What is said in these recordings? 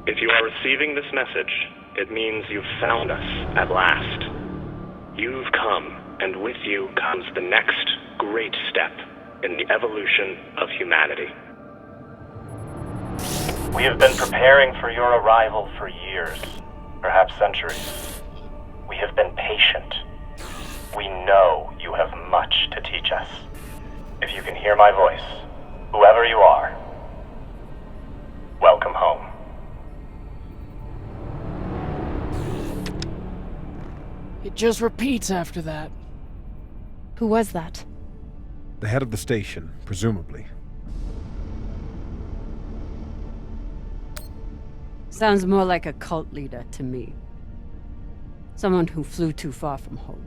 If you are receiving this message, it means you've found us at last. You've come, and with you comes the next great step in the evolution of humanity. We have been preparing for your arrival for years, perhaps centuries. We have been patient. We know you have much to teach us. If you can hear my voice, whoever you are, welcome home. It just repeats after that. Who was that? The head of the station, presumably. Sounds more like a cult leader to me. Someone who flew too far from home.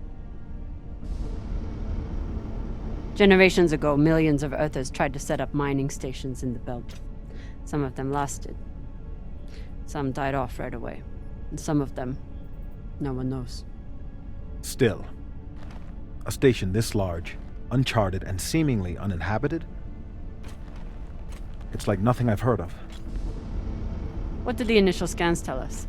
Generations ago, millions of Earthers tried to set up mining stations in the belt. Some of them lasted. Some died off right away. And some of them, no one knows. Still, a station this large, uncharted, and seemingly uninhabited? It's like nothing I've heard of. What did the initial scans tell us?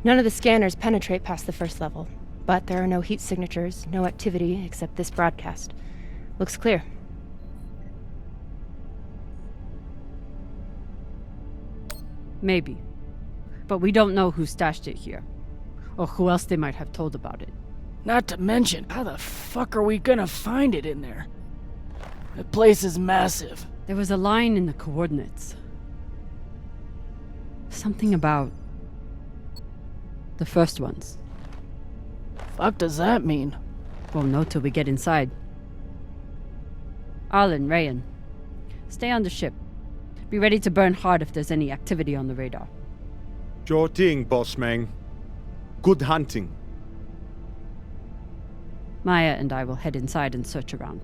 None of the scanners penetrate past the first level, but there are no heat signatures, no activity except this broadcast. Looks clear. Maybe. But we don't know who stashed it here. Or who else they might have told about it. Not to mention, how the fuck are we gonna find it in there? The place is massive. There was a line in the coordinates. Something about the first ones. Fuck does that mean? We'll know till we get inside. Arlen, Rayan, stay on the ship. Be ready to burn hard if there's any activity on the radar. Sure thing, boss man. Good hunting. Maya and I will head inside and search around.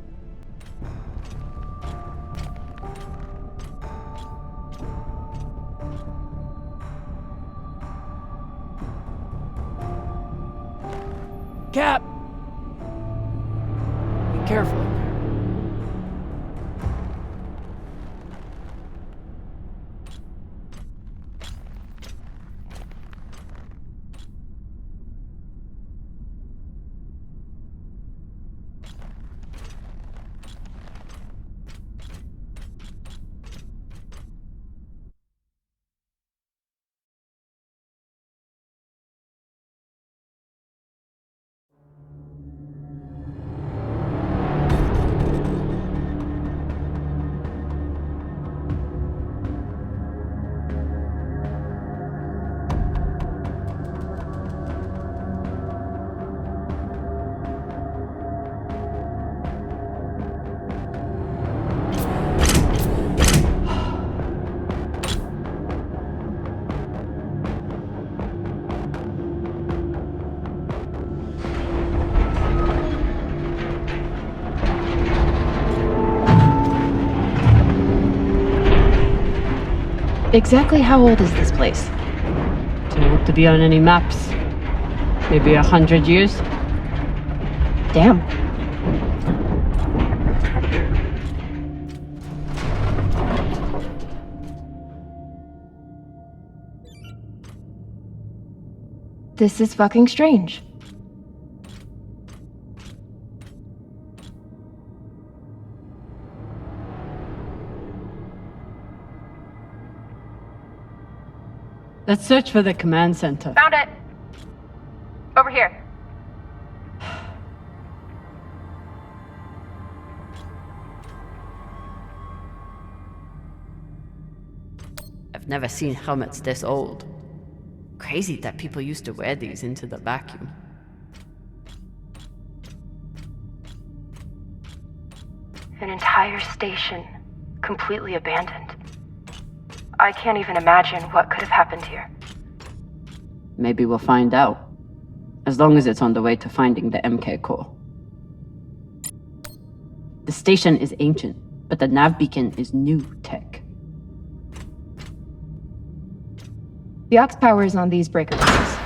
Cap! Be careful in there. Exactly how old is this place? Too old to be on any maps. Maybe 100 years? Damn. This is fucking strange. Let's search for the command center. Found it! Over here. I've never seen helmets this old. Crazy that people used to wear these into the vacuum. An entire station, completely abandoned. I can't even imagine what could have happened here. Maybe we'll find out. As long as it's on the way to finding the MK core. The station is ancient, but the nav beacon is new tech. The aux power is on these breaker boxes.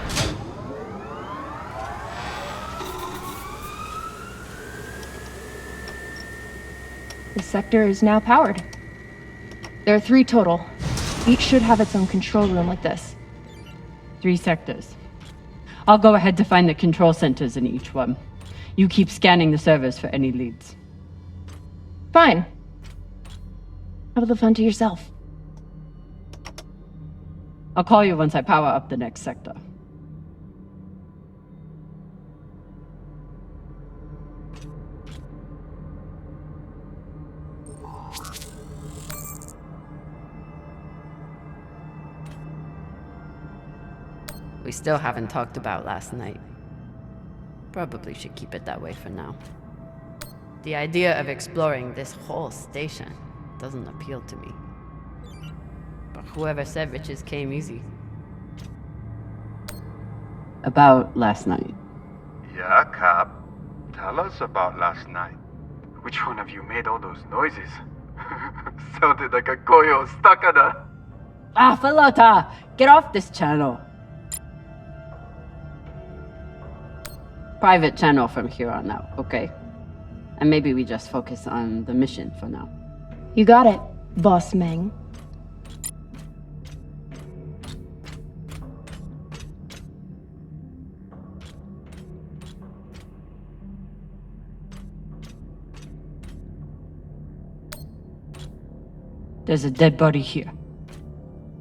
The sector is now powered. There are 3 total. Each should have its own control room like this. 3 sectors. I'll go ahead to find the control centers in each one. You keep scanning the servers for any leads. Fine. Have the fun to yourself. I'll call you once I power up the next sector. We still haven't talked about last night. Probably should keep it that way for now. The idea of exploring this whole station doesn't appeal to me. But whoever said riches came easy. About last night. Yeah, Cap. Tell us about last night. Which one of you made all those noises? Sounded like a koyo stuck on a... Ah, Falota! Get off this channel! Private channel from here on out, okay? And maybe we just focus on the mission for now. You got it, Boss Meng. There's a dead body here.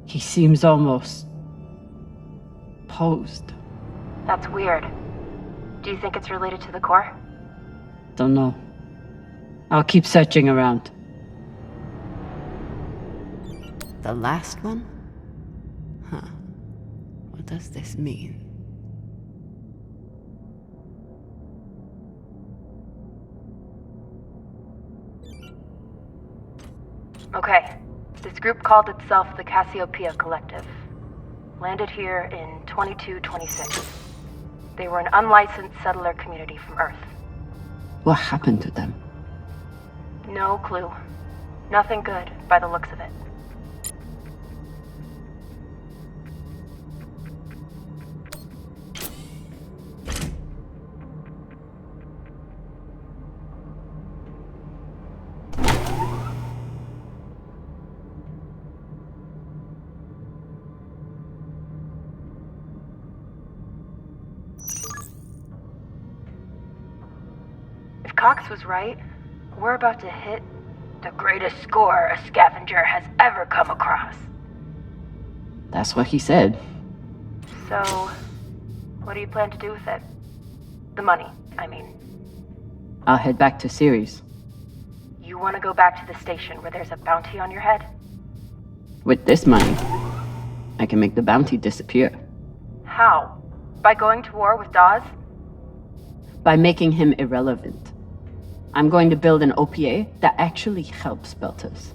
He seems almost... posed. That's weird. Do you think it's related to the core? Don't know. I'll keep searching around. The last one? Huh. What does this mean? Okay. This group called itself the Cassiopeia Collective. Landed here in 2226. They were an unlicensed settler community from Earth. What happened to them? No clue. Nothing good, by the looks of it. If Cox was right, we're about to hit the greatest score a scavenger has ever come across. That's what he said. So, what do you plan to do with it? The money, I mean. I'll head back to Series. You want to go back to the station where there's a bounty on your head? With this money, I can make the bounty disappear. How? By going to war with Dawes? By making him irrelevant. I'm going to build an OPA that actually helps Belters.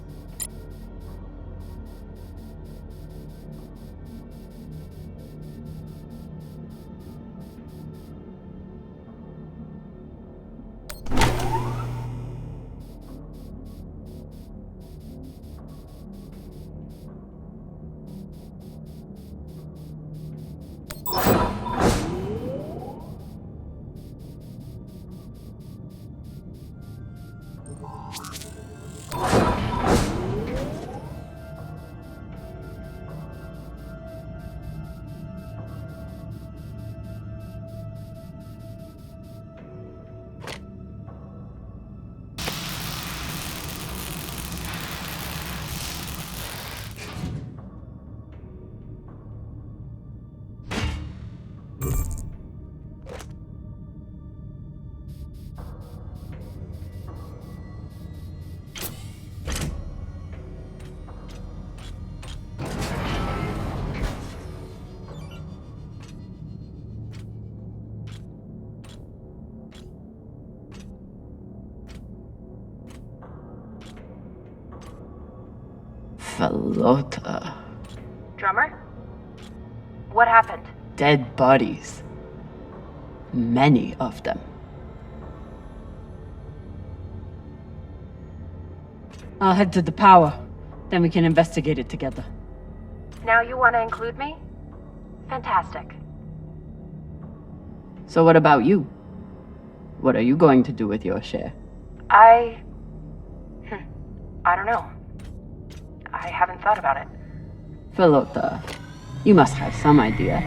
Falota. Drummer? What happened? Dead bodies. Many of them. I'll head to the power. Then we can investigate it together. Now you want to include me? Fantastic. So what about you? What are you going to do with your share? I don't know. I haven't thought about it. Philota, you must have some idea.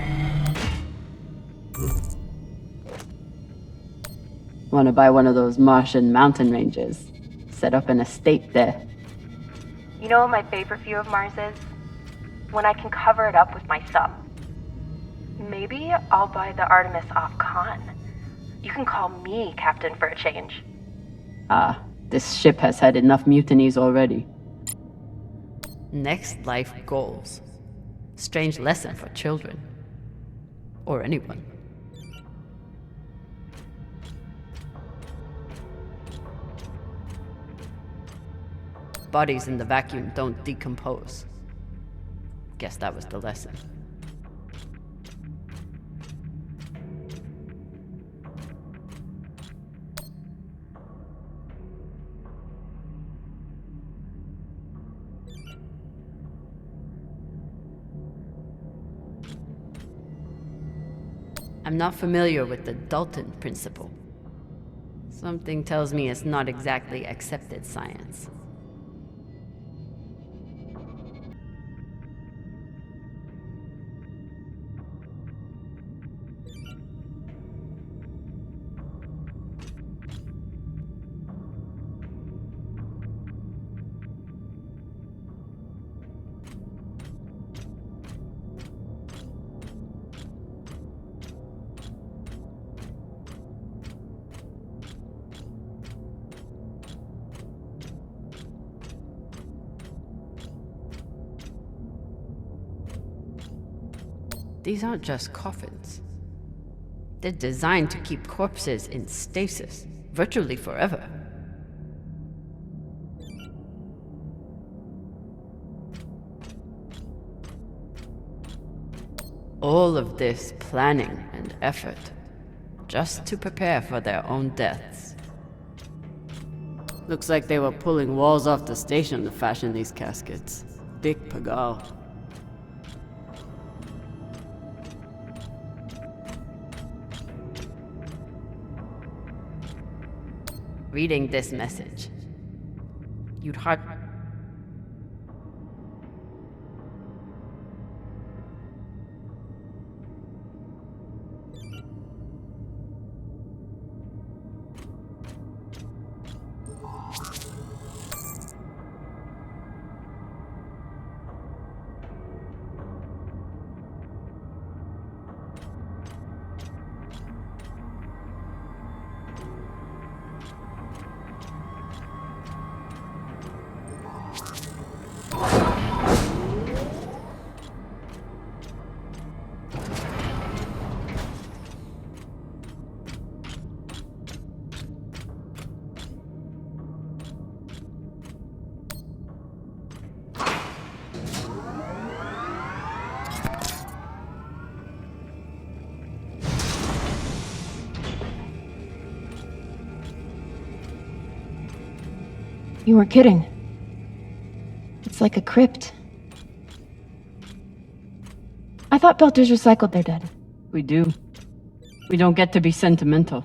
Want to buy one of those Martian mountain ranges? Set up an estate there. You know what my favorite view of Mars is? When I can cover it up with my sub. Maybe I'll buy the Artemis off Khan. You can call me captain for a change. Ah, this ship has had enough mutinies already. Next life goals. Strange lesson for children. Or anyone. Bodies in the vacuum don't decompose. Guess that was the lesson. I'm not familiar with the Dalton principle. Something tells me it's not exactly accepted science. These aren't just coffins. They're designed to keep corpses in stasis, virtually forever. All of this planning and effort, just to prepare for their own deaths. Looks like they were pulling walls off the station to fashion these caskets. Big pagal. Reading this message, you'd hard... You were kidding. It's like a crypt. I thought Belters recycled their dead. We do. We don't get to be sentimental.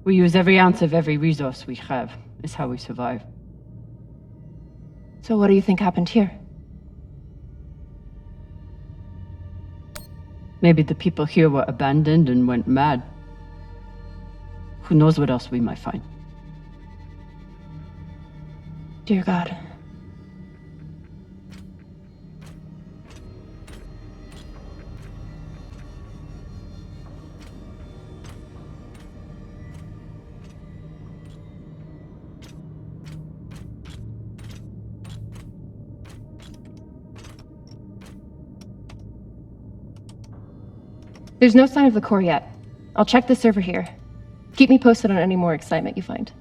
We use every ounce of every resource we have. It's how we survive. So what do you think happened here? Maybe the people here were abandoned and went mad. Who knows what else we might find. Dear God. There's no sign of the core yet. I'll check the server here. Keep me posted on any more excitement you find.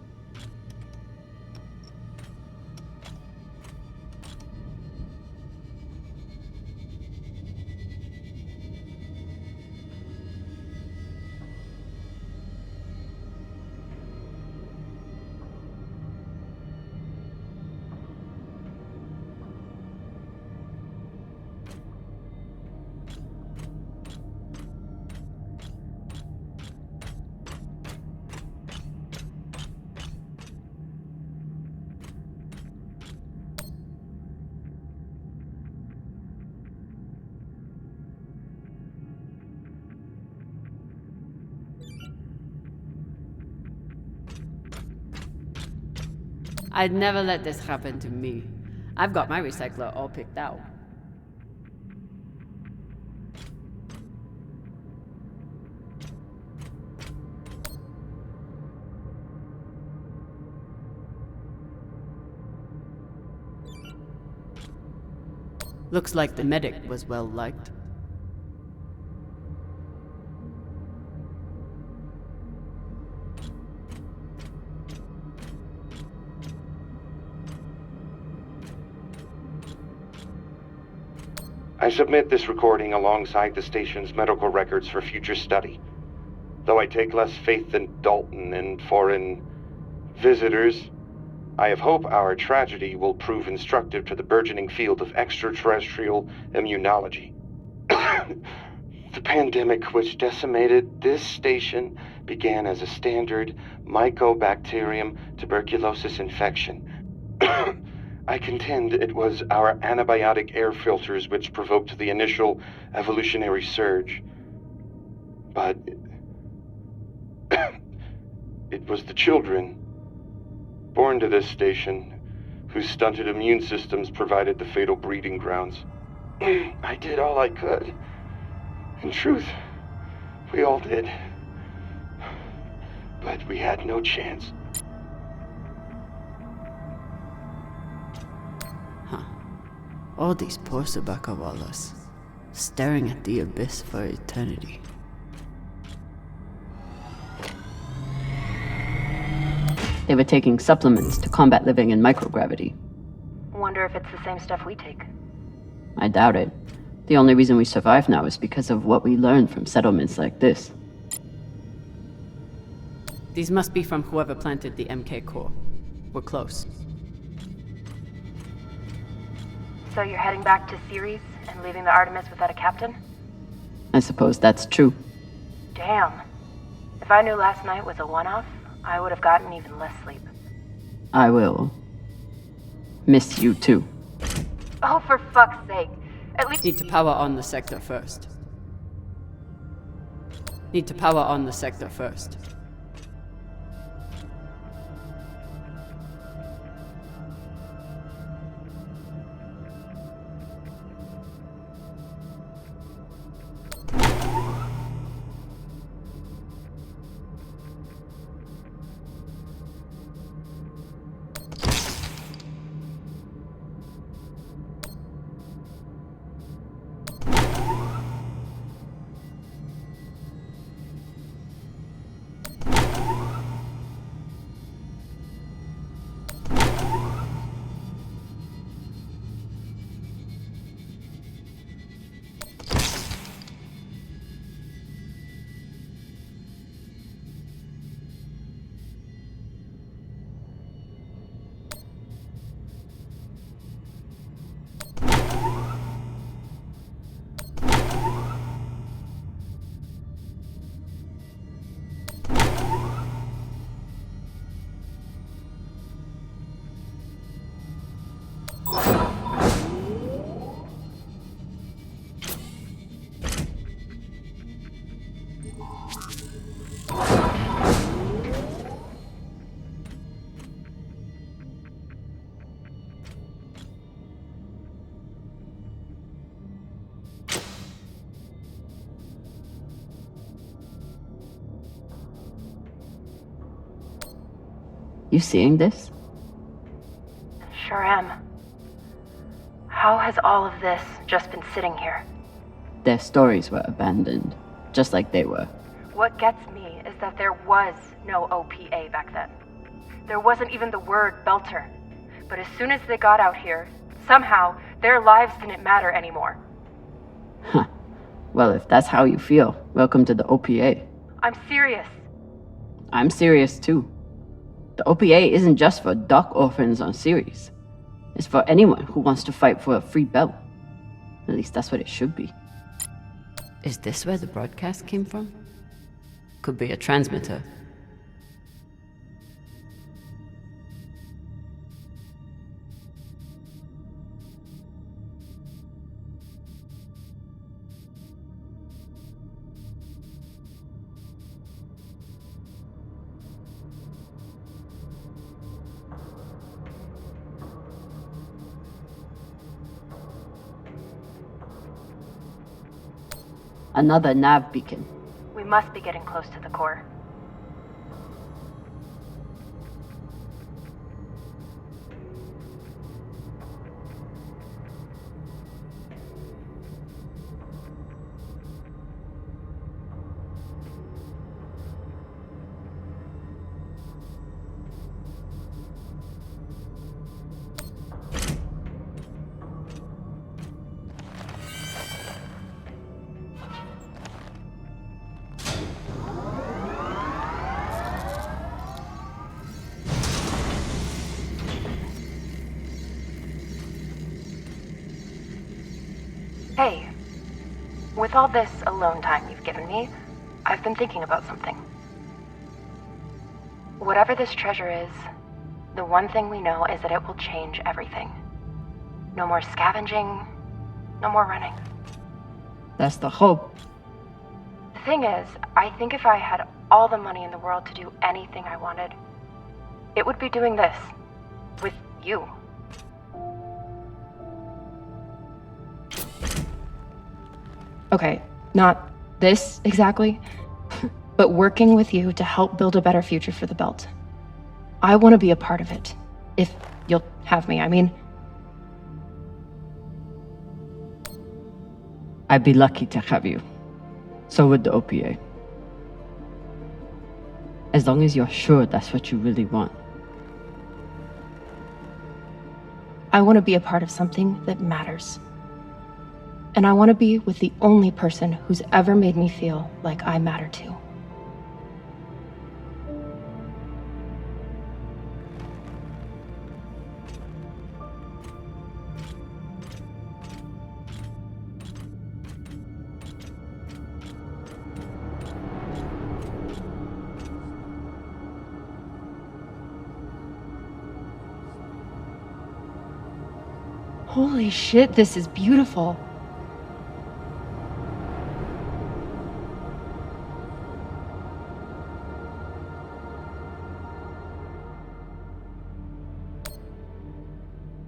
I'd never let this happen to me. I've got my recycler all picked out. Looks like the medic was well liked. I submit this recording alongside the station's medical records for future study. Though I take less faith than Dalton in foreign visitors, I have hope our tragedy will prove instructive to the burgeoning field of extraterrestrial immunology. The pandemic which decimated this station began as a standard Mycobacterium tuberculosis infection. I contend it was our antibiotic air filters which provoked the initial evolutionary surge. But it was the children born to this station whose stunted immune systems provided the fatal breeding grounds. I did all I could. In truth, we all did. But we had no chance. All these poor Sabakawalas, staring at the abyss for eternity. They were taking supplements to combat living in microgravity. Wonder if it's the same stuff we take. I doubt it. The only reason we survive now is because of what we learned from settlements like this. These must be from whoever planted the MK core. We're close. So you're heading back to Ceres and leaving the Artemis without a captain? I suppose that's true. Damn. If I knew last night was a one-off, I would have gotten even less sleep. I will miss you too. Oh, for fuck's sake. At least— Need to power on the sector first. Need to power on the sector first. You seeing this? Sure am. How has all of this just been sitting here? Their stories were abandoned, just like they were. What gets me is that there was no OPA back then. There wasn't even the word Belter. But as soon as they got out here, somehow their lives didn't matter anymore. Huh. Well, if that's how you feel, welcome to the OPA. I'm serious. I'm serious too. The OPA isn't just for dock orphans on Ceres. It's for anyone who wants to fight for a free belt. At least that's what it should be. Is this where the broadcast came from? Could be a transmitter. Another nav beacon. We must be getting close to the core. Hey, with all this alone time you've given me, I've been thinking about something. Whatever this treasure is, the one thing we know is that it will change everything. No more scavenging, no more running. That's the hope. The thing is, I think if I had all the money in the world to do anything I wanted, it would be doing this. With you. Okay, not this exactly, but working with you to help build a better future for the Belt. I want to be a part of it. If you'll have me, I mean. I'd be lucky to have you. So would the OPA. As long as you're sure that's what you really want. I want to be a part of something that matters. And I want to be with the only person who's ever made me feel like I matter too. Holy shit, this is beautiful.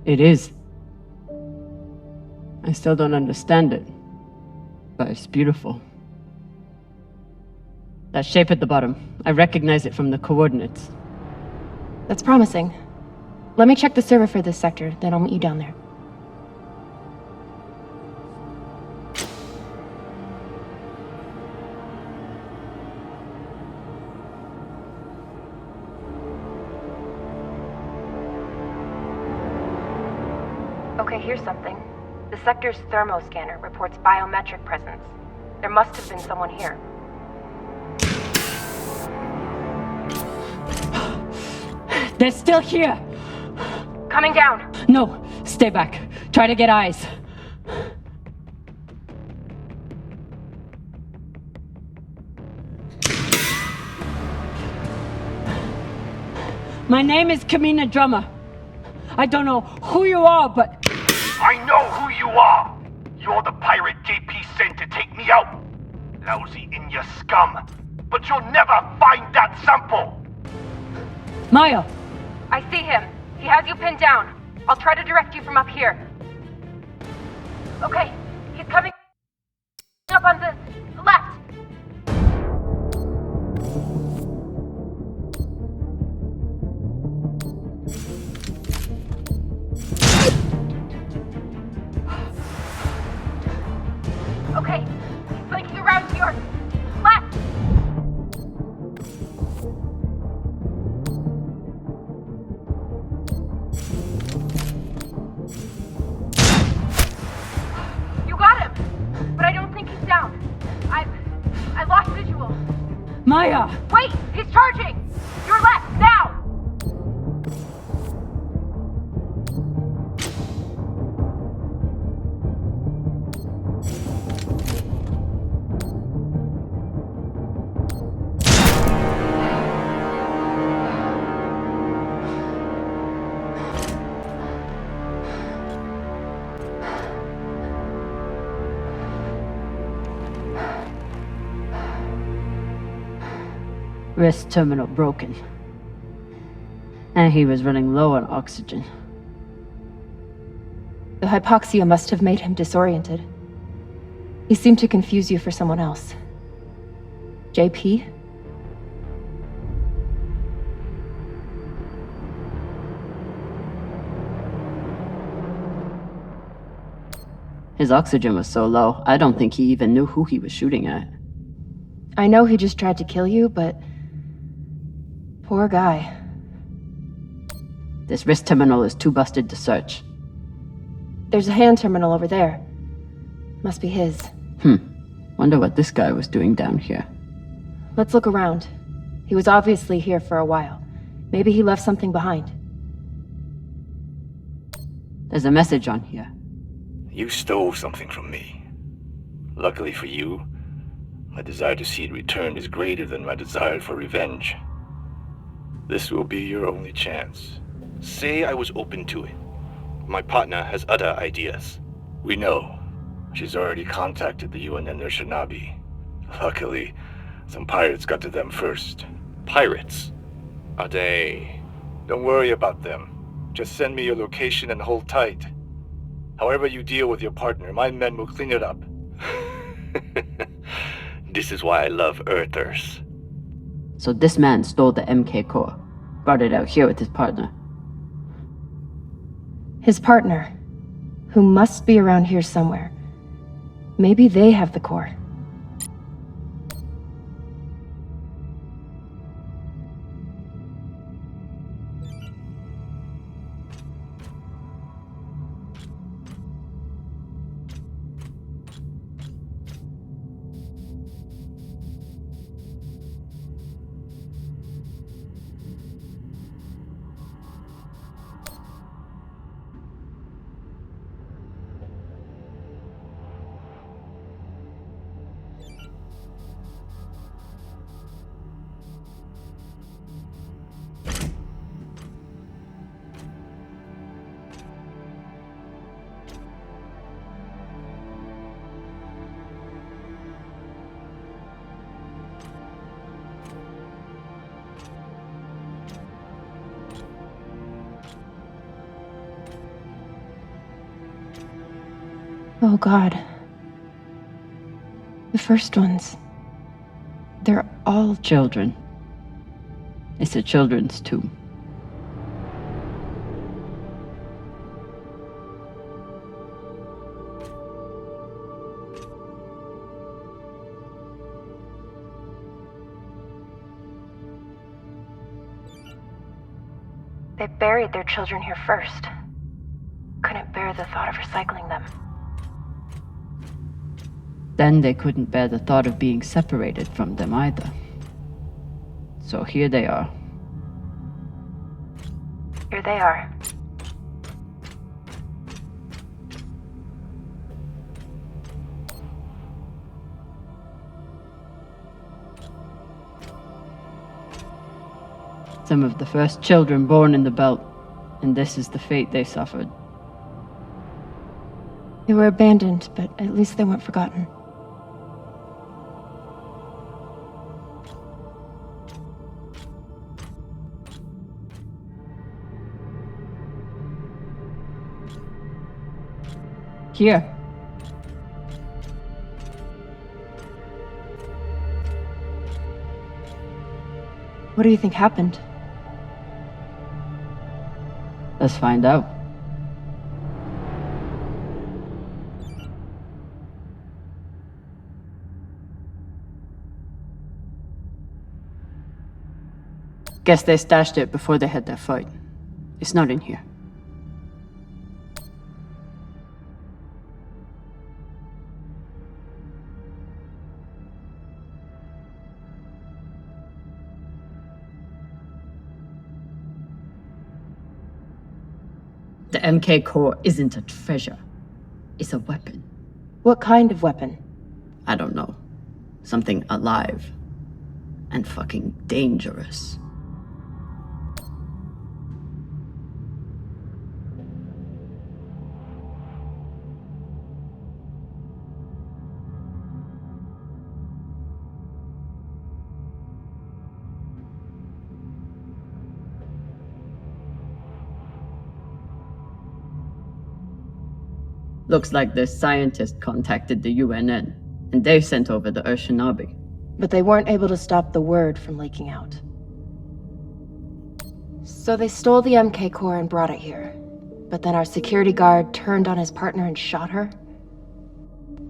It is. I still don't understand it, but it's beautiful. That shape at the bottom, I recognize it from the coordinates. That's promising. Let me check the server for this sector, then I'll meet you down there. Okay, here's something. The sector's thermoscanner reports biometric presence. There must have been someone here. They're still here! Coming down! No, stay back. Try to get eyes. My name is Kamina Drummer. I don't know who you are, but... I know who you are! You're the pirate JP sent to take me out! Lousy in your scum! But you'll never find that sample! Maya! I see him. He has you pinned down. I'll try to direct you from up here. Okay, he's coming up on the left. Okay, he's flanking around to your left. You got him, but I don't think he's down. I lost visual. Maya! Wait, he's charging. Your left now. Wrist terminal broken. And he was running low on oxygen. The hypoxia must have made him disoriented. He seemed to confuse you for someone else. JP? His oxygen was so low, I don't think he even knew who he was shooting at. I know he just tried to kill you, but... poor guy. This wrist terminal is too busted to search. There's a hand terminal over there. Must be his. Wonder what this guy was doing down here. Let's look around. He was obviously here for a while. Maybe he left something behind. There's a message on here. You stole something from me. Luckily for you, my desire to see it returned is greater than my desire for revenge. This will be your only chance. Say I was open to it. My partner has other ideas. We know. She's already contacted the UN and their Shinabi. Luckily, some pirates got to them first. Pirates? Are they? Don't worry about them. Just send me your location and hold tight. However you deal with your partner, my men will clean it up. This is why I love Earthers. So this man stole the MK core, brought it out here with his partner. His partner, who must be around here somewhere. Maybe they have the core. Oh God. The first ones. They're all Children. It's a children's tomb. They buried their children here first. Couldn't bear the thought of recycling them. Then they couldn't bear the thought of being separated from them either. So here they are. Here they are. Some of the first children born in the belt, and this is the fate they suffered. They were abandoned, but at least they weren't forgotten. Here. What do you think happened? Let's find out. Guess they stashed it before they had their fight. It's not in here. The MK core isn't a treasure. It's a weapon. What kind of weapon? I don't know. Something alive. And fucking dangerous. Looks like this scientist contacted the UNN, and they sent over the Urshinabi. But they weren't able to stop the word from leaking out. So they stole the MK core and brought it here. But then our security guard turned on his partner and shot her?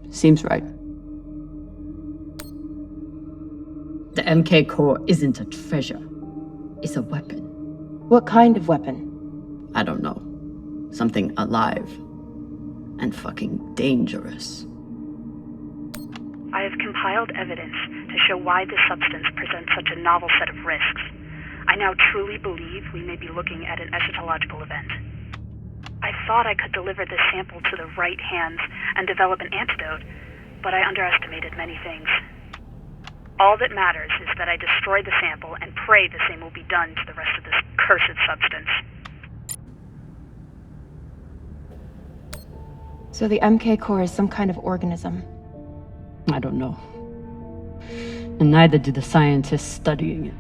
Seems right. The MK core isn't a treasure. It's a weapon. What kind of weapon? I don't know. Something alive. And fucking dangerous. I have compiled evidence to show why this substance presents such a novel set of risks. I now truly believe we may be looking at an eschatological event. I thought I could deliver this sample to the right hands and develop an antidote, but I underestimated many things. All that matters is that I destroy the sample and pray the same will be done to the rest of this cursed substance. So the MK core is some kind of organism. I don't know. And neither do the scientists studying it.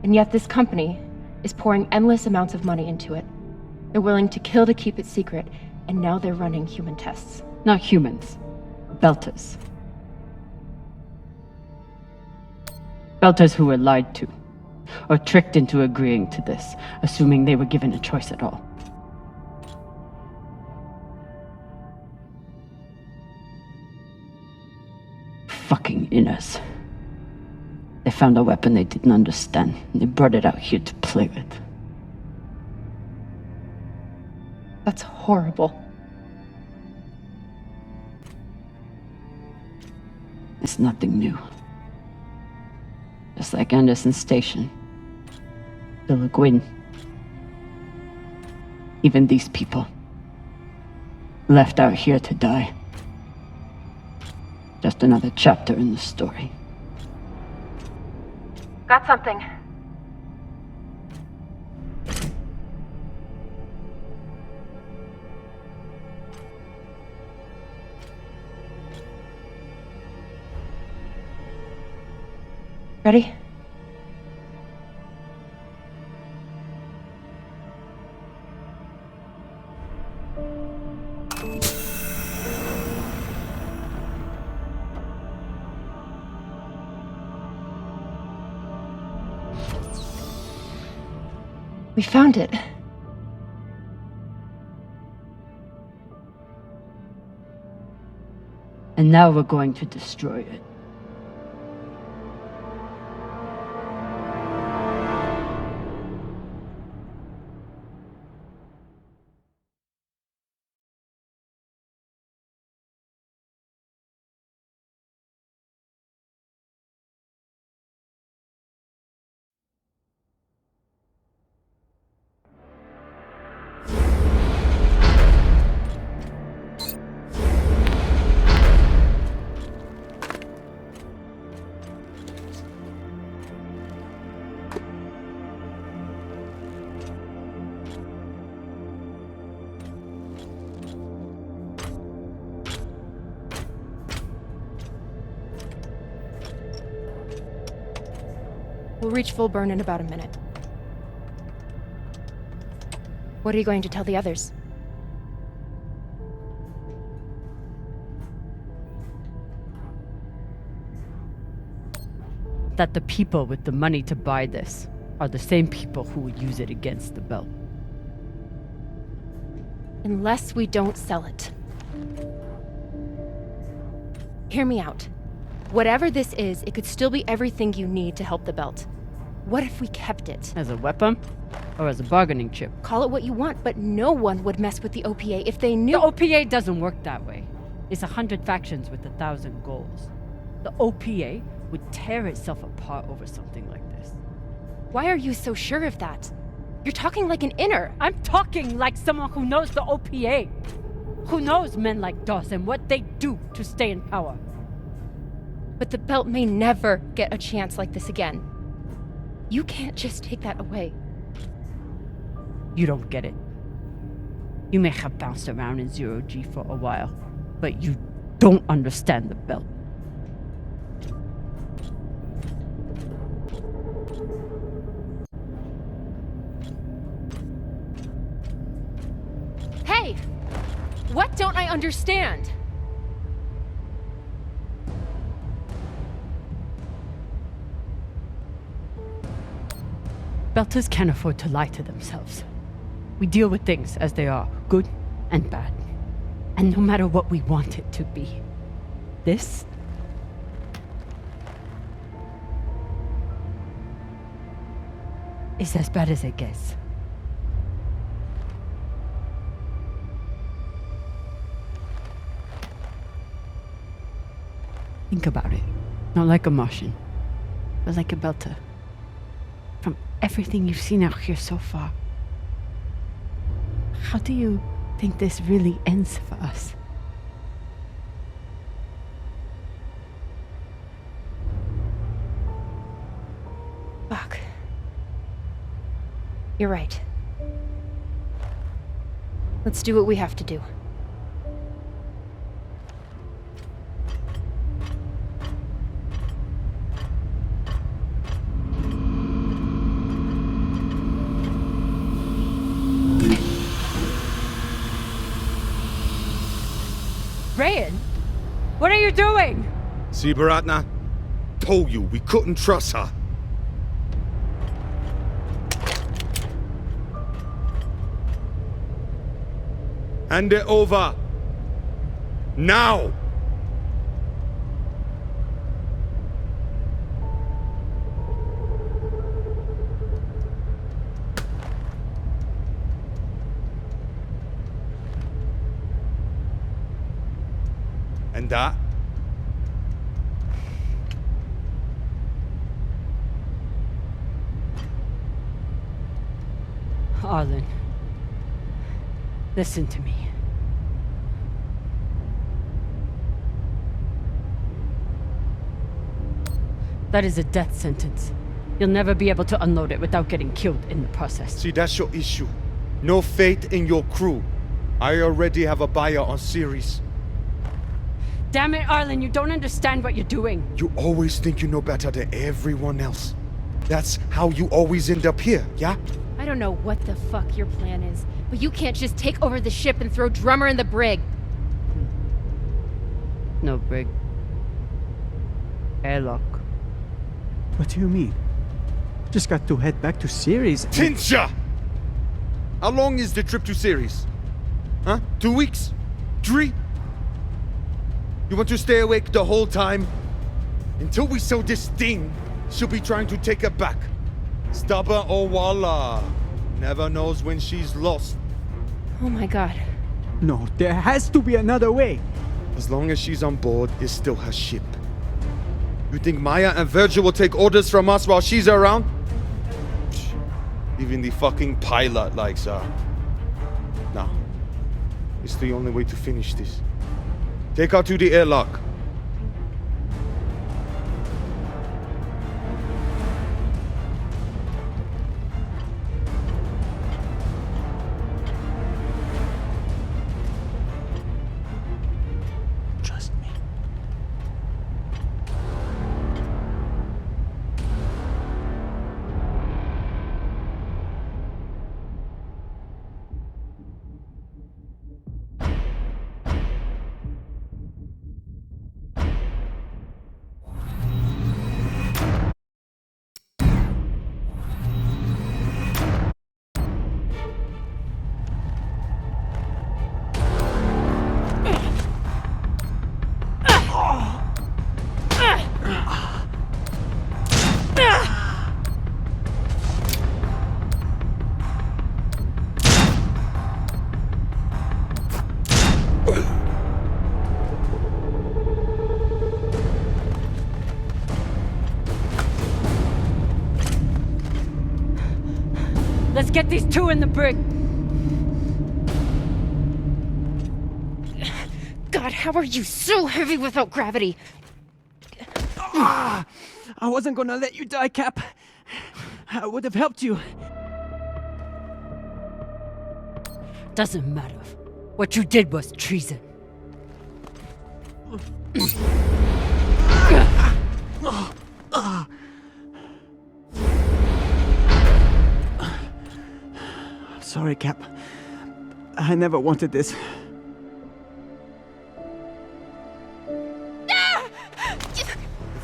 And yet this company is pouring endless amounts of money into it. They're willing to kill to keep it secret, and now they're running human tests. Not humans. Belters. Belters who were lied to, or tricked into agreeing to this, assuming they were given a choice at all. Fucking inners. They found a weapon they didn't understand, and they brought it out here to play with. That's horrible. It's nothing new. Just like Anderson Station. The Le Guin. Even these people. Left out here to die. Just another chapter in the story. Got something. Ready? We found it. And now we're going to destroy it. We'll reach full burn in about a minute. What are you going to tell the others? That the people with the money to buy this are the same people who would use it against the belt. Unless we don't sell it. Hear me out. Whatever this is, it could still be everything you need to help the belt. What if we kept it? As a weapon? Or as a bargaining chip? Call it what you want, but no one would mess with the OPA if they knew— The OPA doesn't work that way. It's 100 factions with 1,000 goals. The OPA would tear itself apart over something like this. Why are you so sure of that? You're talking like an inner. I'm talking like someone who knows the OPA. Who knows men like Doss and what they do to stay in power. But the belt may never get a chance like this again. You can't just take that away. You don't get it. You may have bounced around in zero-G for a while, but you don't understand the belt. Hey! What don't I understand? Belters can't afford to lie to themselves. We deal with things as they are, good and bad. And no matter what we want it to be, this is as bad as it gets. Think about it. Not like a Martian, but like a Belter. From everything you've seen out here so far, how do you think this really ends for us? Fuck. You're right. Let's do what we have to do. Rayan, what are you doing? See, Baratna? Told you we couldn't trust her. Hand it over. Now! And that? Arlen, listen to me. That is a death sentence. You'll never be able to unload it without getting killed in the process. See, that's your issue. No faith in your crew. I already have a buyer on Series. Damn it, Arlen, you don't understand what you're doing. You always think you know better than everyone else. That's how you always end up here, yeah? I don't know what the fuck your plan is, but you can't just take over the ship and throw Drummer in the brig. No brig. Airlock. What do you mean? Just got to head back to Series. Tinsha! How long is the trip to Series? Huh? 2 weeks? 3? You want to stay awake the whole time? Until we sell this thing, she'll be trying to take it back. Stubborn or Walla. Never knows when she's lost. Oh my god. No, there has to be another way. As long as she's on board, it's still her ship. You think Maya and Virgil will take orders from us while she's around? Even the fucking pilot likes her. No. It's the only way to finish this. Take her to the airlock. Trust me. Let's get these two in the brig. God, how are you so heavy without gravity? I wasn't gonna let you die, Cap. I would have helped you. Doesn't matter. What you did was treason. Sorry, Cap. I never wanted this.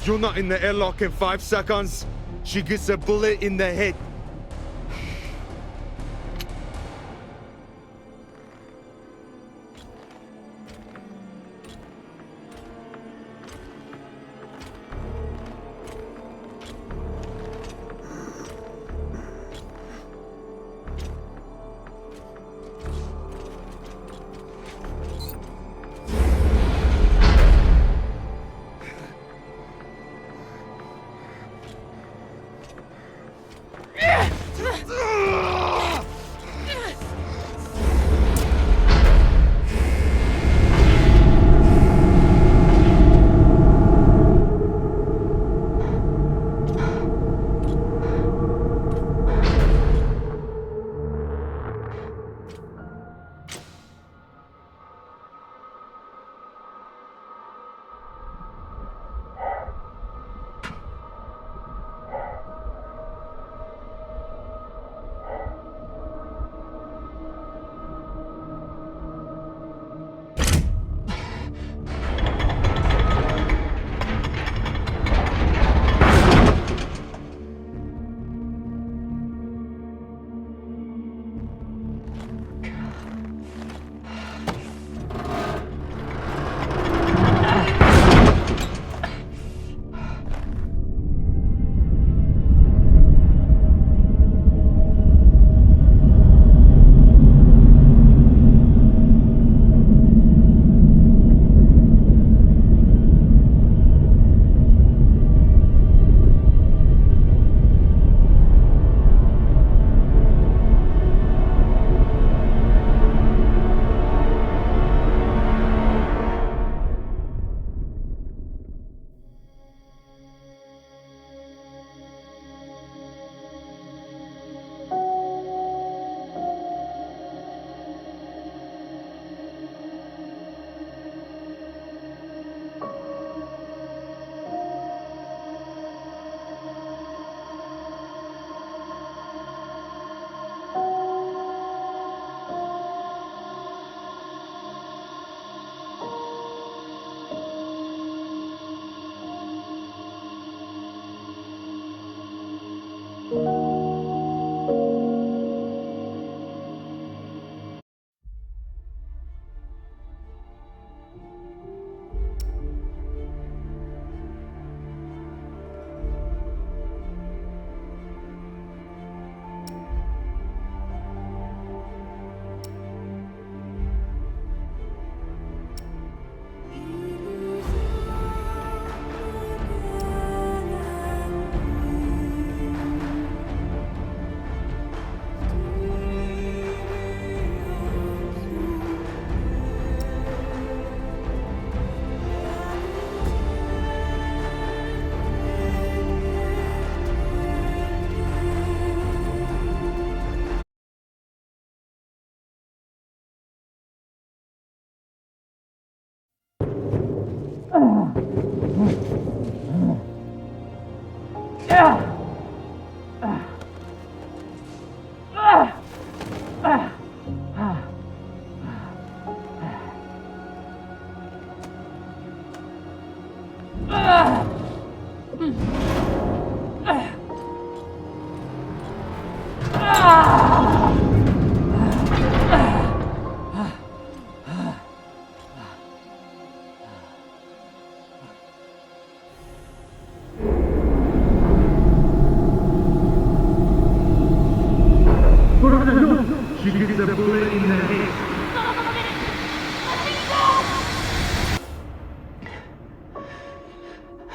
If you're not in the airlock in 5 seconds, she gets a bullet in the head.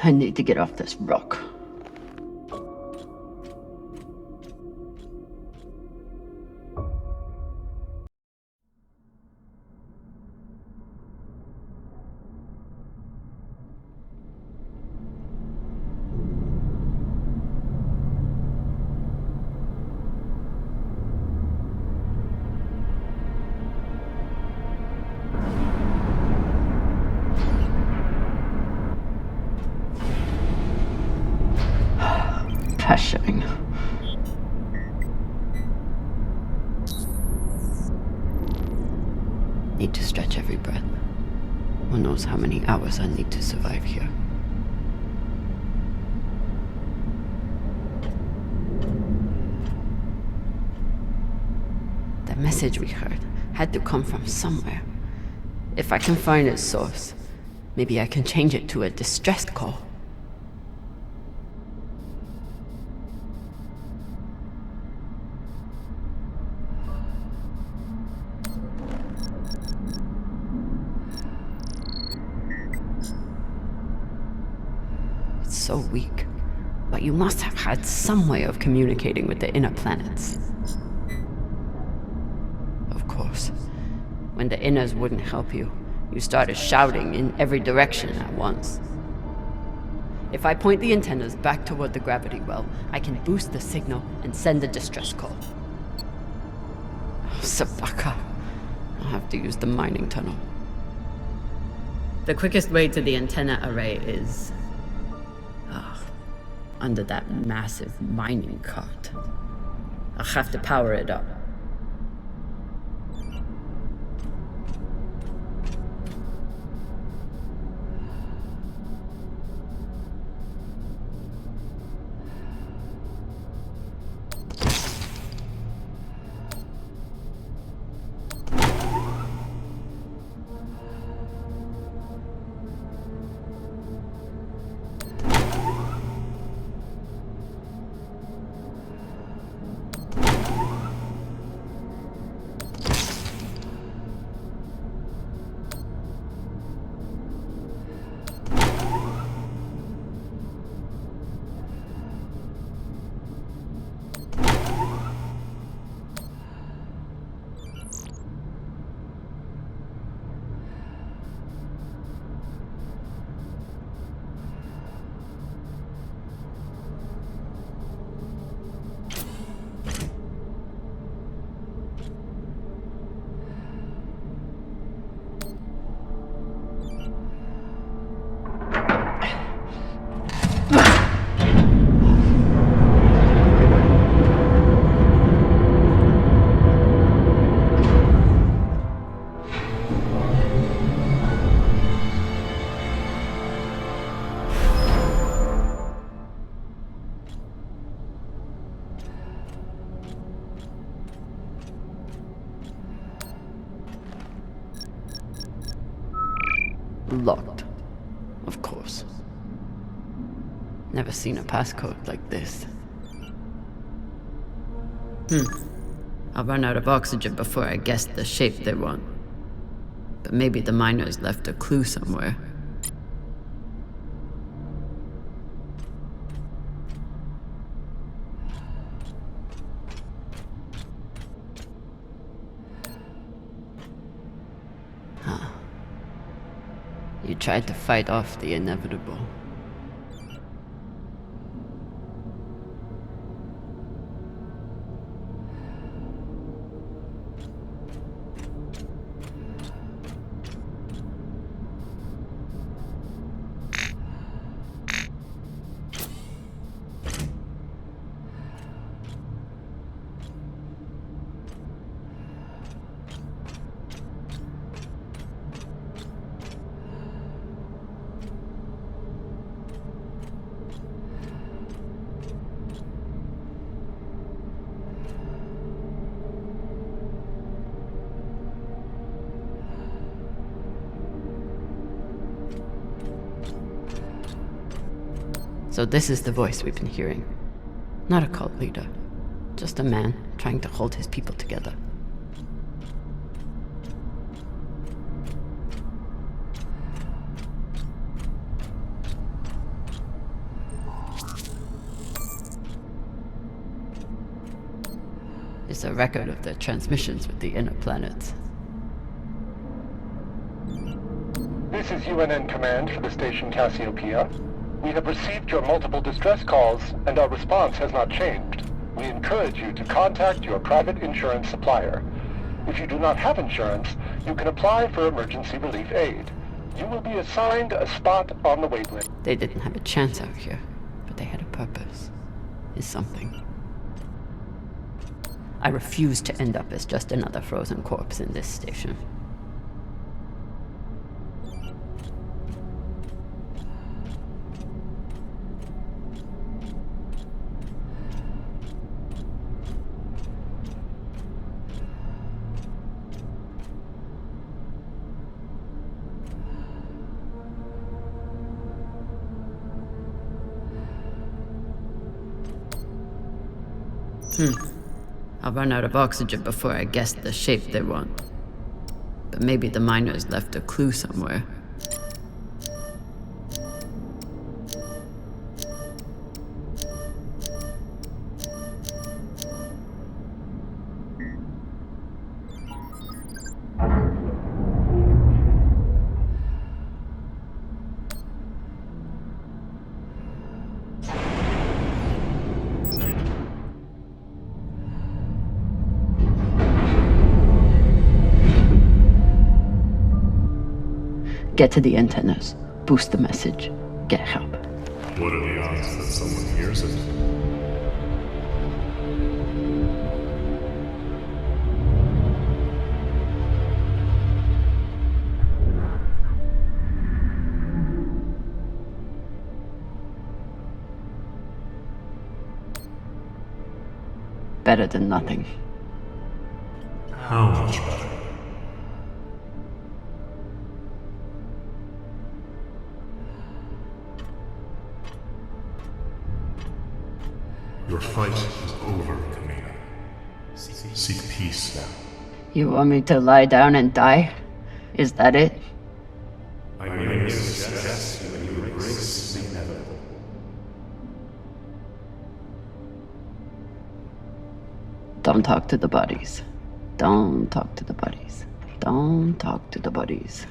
I need to get off this rock. Pressuring. Need to stretch every breath. Who knows how many hours I need to survive here. The message we heard had to come from somewhere. If I can find its source, maybe I can change it to a distress call. It's so weak, but you must have had some way of communicating with the inner planets. Of course, when the inners wouldn't help you, you started shouting in every direction at once. If I point the antennas back toward the gravity well, I can boost the signal and send a distress call. Oh, Sabaka. I'll have to use the mining tunnel. The quickest way to the antenna array is... under that massive mining cart. I'll have to power it up. Locked. Of course. Never seen a passcode like this. I'll run out of oxygen before I guess the shape they want. But maybe the miners left a clue somewhere. You tried to fight off the inevitable. So this is the voice we've been hearing. Not a cult leader, just a man trying to hold his people together. It's a record of the transmissions with the inner planets. This is UNN Command for the station Cassiopeia. We have received your multiple distress calls, and our response has not changed. We encourage you to contact your private insurance supplier. If you do not have insurance, you can apply for emergency relief aid. You will be assigned a spot on the wait list. They didn't have a chance out here, but they had a purpose. Is something. I refuse to end up as just another frozen corpse in this station. I'll run out of oxygen before I guess the shape they want. But maybe the miners left a clue somewhere. Get to the antennas, boost the message, get help. What are the odds that someone hears it? Better than nothing. How much better? Your fight is over, Kamina. Seek peace now. You want me to lie down and die? Is that it? I may suggest you embrace the inevitable. Don't talk to the bodies. Don't talk to the bodies. Don't talk to the bodies.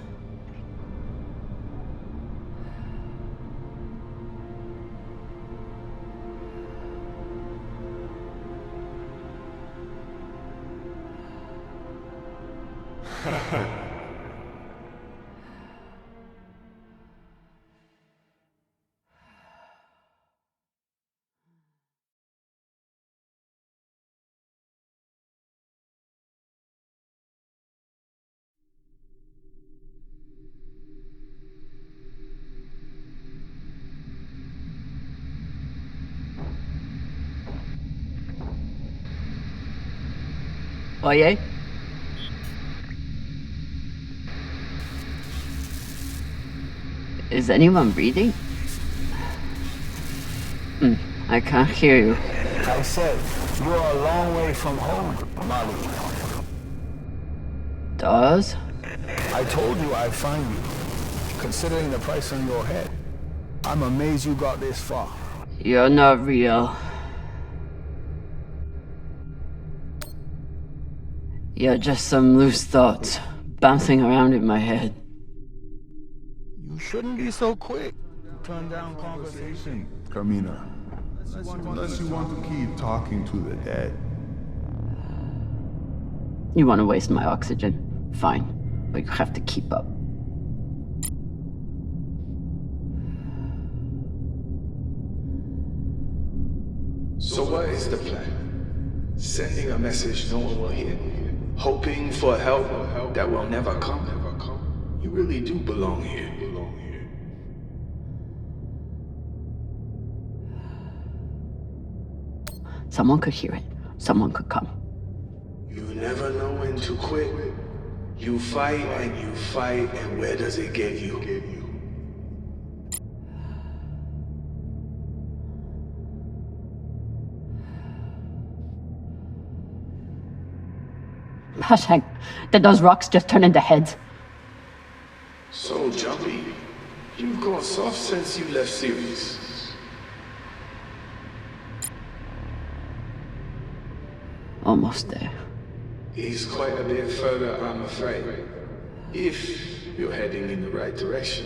Oye? Is anyone reading? I can't hear you. I said, you're a long way from home, Molly. Does? I told you I'd find you. Considering the price on your head, I'm amazed you got this far. You're not real. You're just some loose thoughts bouncing around in my head. You shouldn't be so quick. Turn down conversation, Carmina. Unless you want to keep talking to the dead. You want to waste my oxygen? Fine, but you have to keep up. So what is the plan? Sending a message no one will hear? Hoping for help that will never come? You really do belong here. Someone could hear it. Someone could come. You never know when to quit. You fight, and where does it get you? Hashtag, did those rocks just turn into heads? So jumpy. You've gone soft since you left Series. Almost there. He's quite a bit further, I'm afraid. If you're heading in the right direction.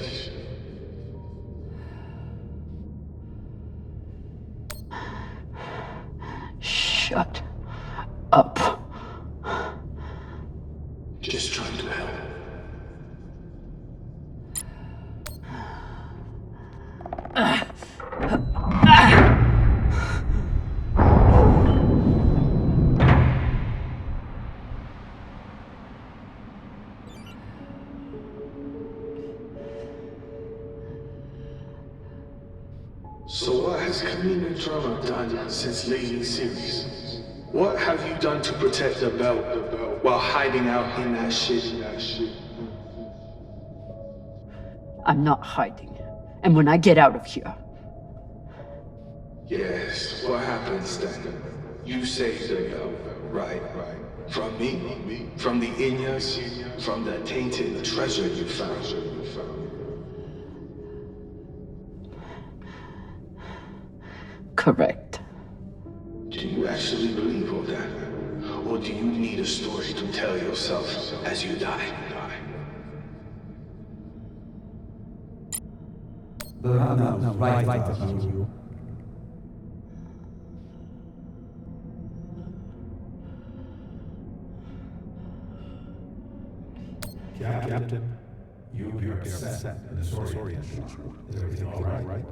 Shut up. Just trying to help. So what has Kamina Drama done since leaving Series? What have you done to protect the belt while hiding out in that shit? I'm not hiding. And when I get out of here... Yes, what happens then? You saved the belt, right? From me? From the Inyas? From the tainted treasure you found? Correct. Do you actually believe all that? Or do you need a story to tell yourself as you die? Right of you. Captain, you appear upset and disoriented. Is everything all right?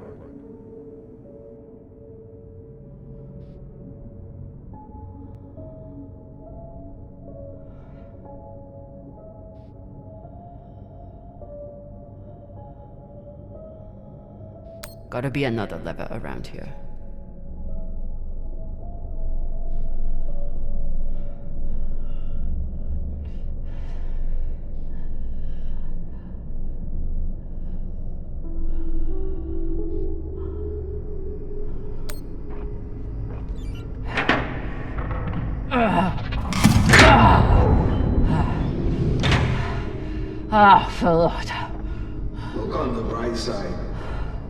Gotta be another lever around here. Lord. Look on the bright side.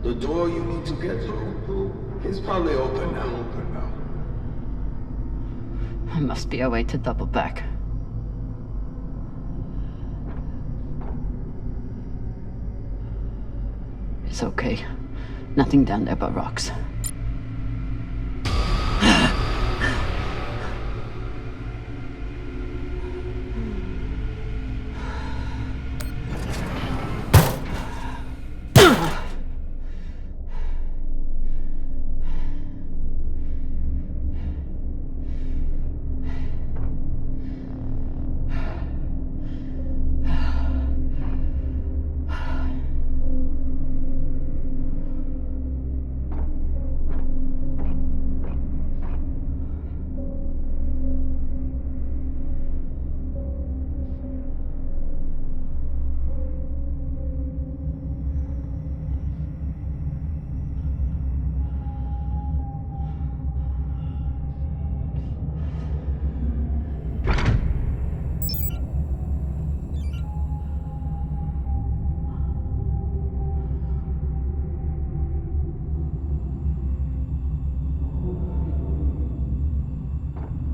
The door you need to get through is probably open now. There must be a way to double back. It's okay. Nothing down there but rocks.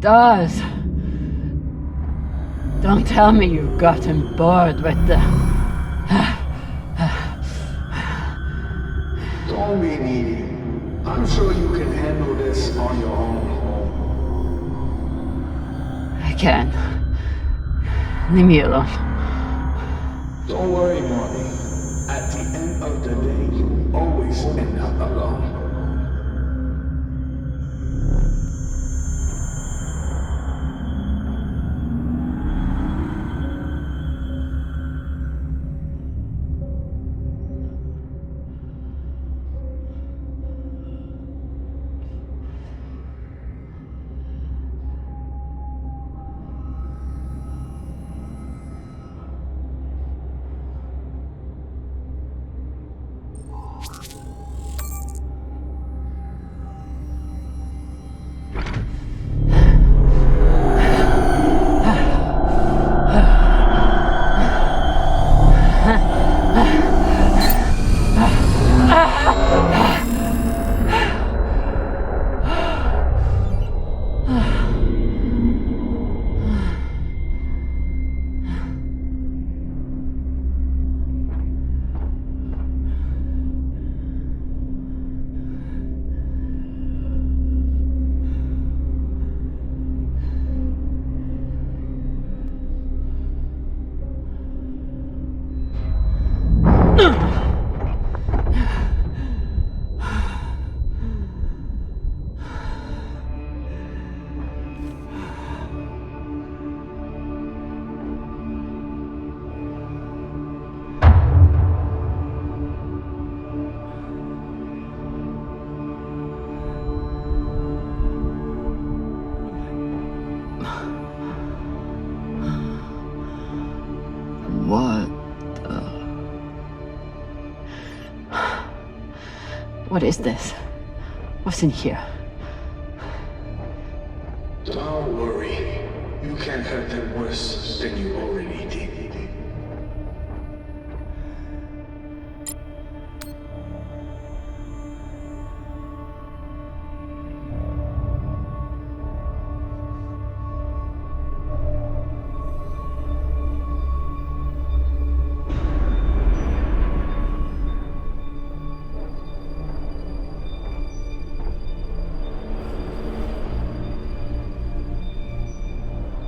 Does. Don't tell me you've gotten bored with the... Don't be needy. I'm sure you can handle this on your own. I can. Leave me alone. Don't worry, Marty. At the end of the day, you always end up alone. What is this? What's in here? worse than you already did.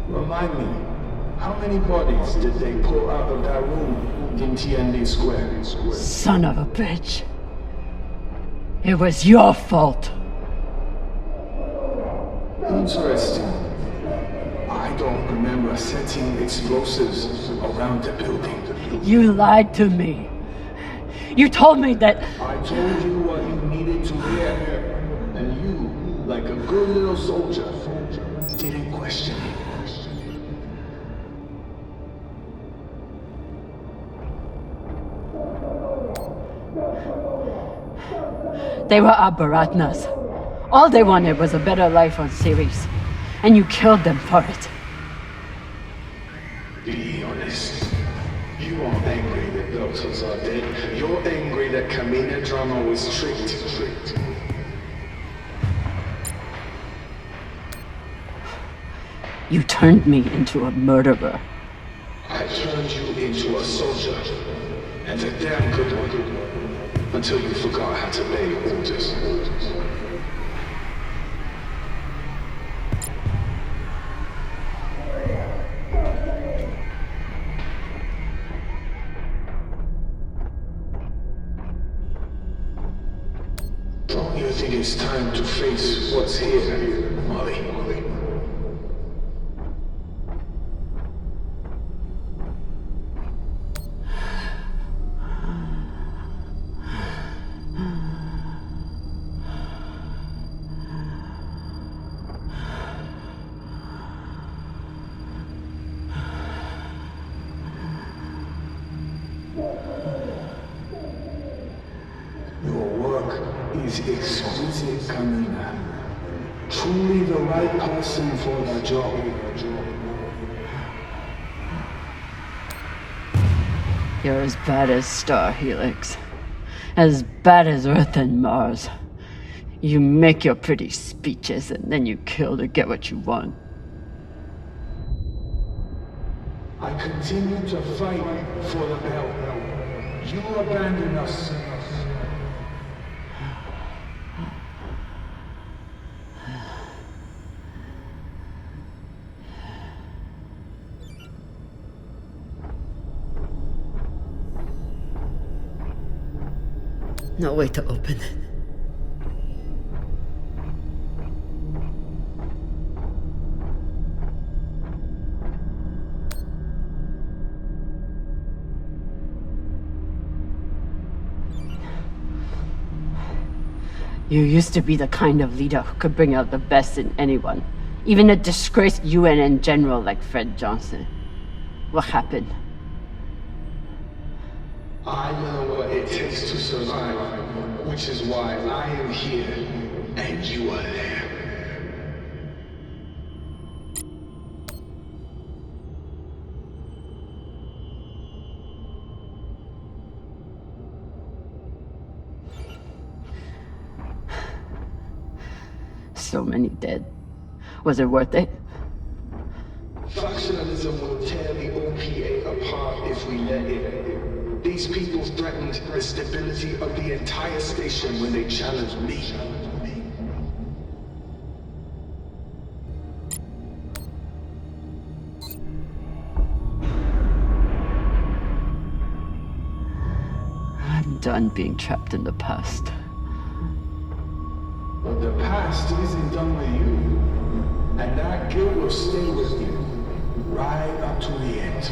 Remind me, how many bodies did they pull out of that room in TND Square? Son of a bitch. It was your fault. Interesting. I don't remember setting explosives around the building. You lied to me. You told me that... I told you what you needed to hear. And you, like a good little soldier, didn't question it. They were our Baratnas. All they wanted was a better life on Ceres. And you killed them for it. Be honest. You aren't angry that doctors are dead. You're angry that Kamina Drama was tricked. You turned me into a murderer. I turned you into a soldier. And a damn good one. Until you forgot how to obey orders. Don't you think it's time to face what's here, Molly? Exquisite, Kamina. Truly the right person for the job. You're as bad as Star Helix. As bad as Earth and Mars. You make your pretty speeches and then you kill to get what you want. I continue to fight for the belt. You abandon us. No way to open it. You used to be the kind of leader who could bring out the best in anyone, even a disgraced UNN general like Fred Johnson. What happened? I know what it takes to survive, which is why I am here, and you are there. So many dead. Was it worth it? Factionalism will tear the OPA apart if we let it. These people threatened the stability of the entire station when they challenged me. I'm done being trapped in the past. But the past isn't done with you. And that guilt will stay with you. Right up to the end.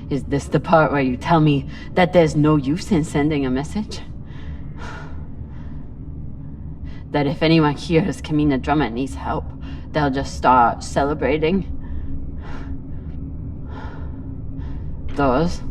Is this the part where you tell me that there's no use in sending a message? That if anyone hears Kamina Drama needs help, they'll just start celebrating? Doors?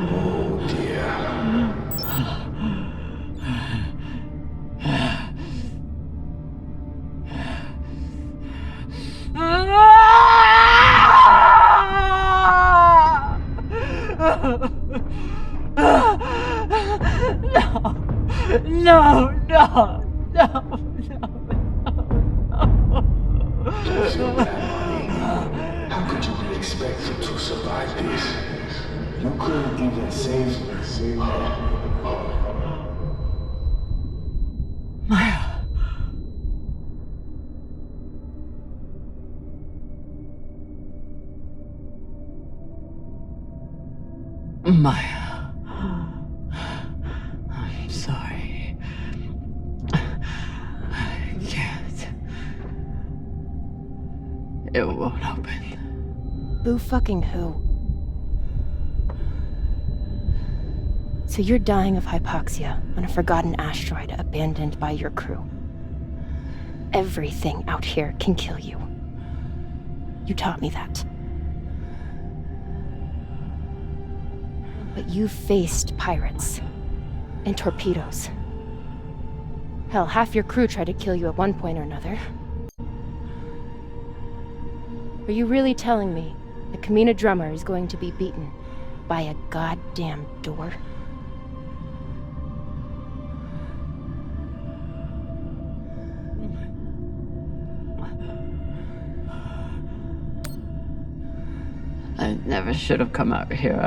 Oh dear. No. Don't feel bad, mommy. How could you be expected to survive this? You couldn't even save her. Maya. Maya. I'm sorry. I can't. It won't open. Boo fucking who? So you're dying of hypoxia on a forgotten asteroid abandoned by your crew. Everything out here can kill you. You taught me that. But you've faced pirates and torpedoes. Hell, half your crew tried to kill you at one point or another. Are you really telling me the Kamina drummer is going to be beaten by a goddamn door? I never should have come out here.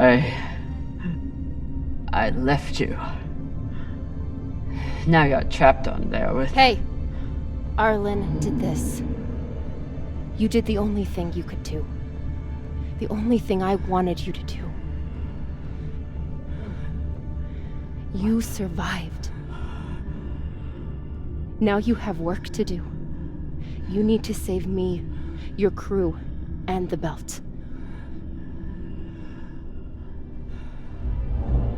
I left you. Now you're trapped on there with... Hey! Arlen did this. You did the only thing you could do. The only thing I wanted you to do. You survived. Now you have work to do. You need to save me, your crew, and the belt.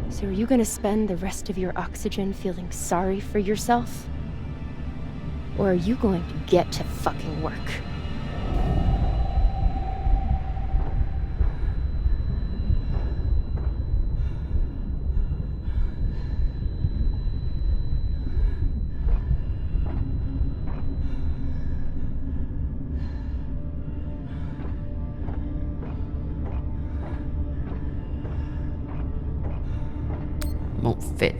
So are you gonna spend the rest of your oxygen feeling sorry for yourself? Or are you going to get to fucking work? Won't fit.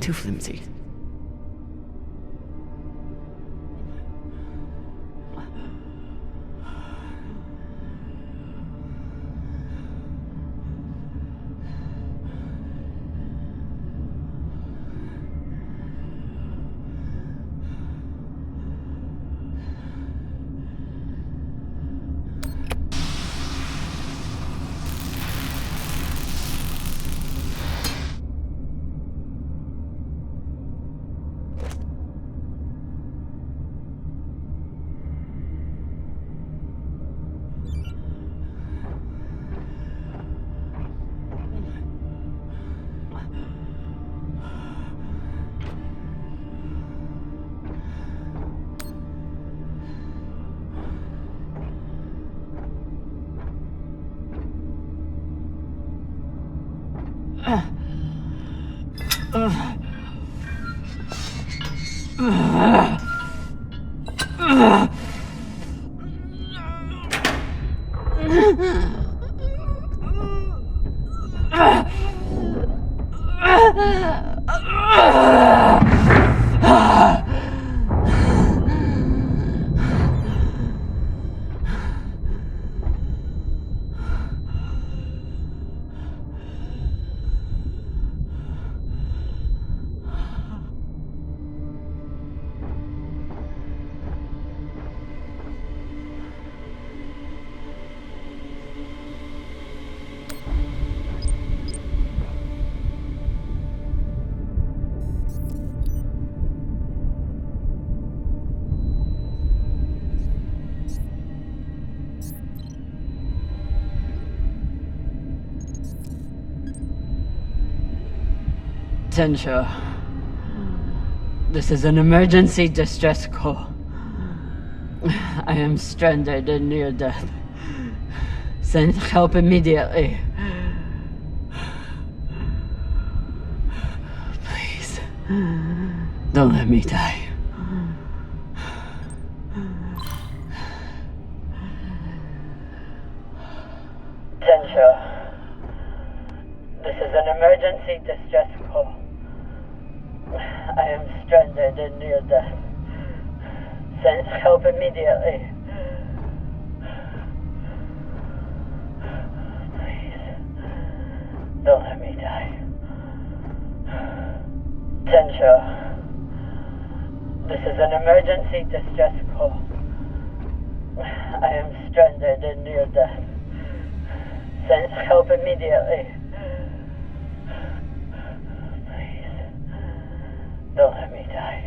Too flimsy. Attention. This is an emergency distress call. I am stranded and near death. Send help immediately. Please, don't let me die. Attention. This is an emergency distress call. I am stranded and near death. Send help immediately. Please, don't let me die. Attention. This is an emergency distress call. I am stranded and near death. Send help immediately. Please, don't let me die.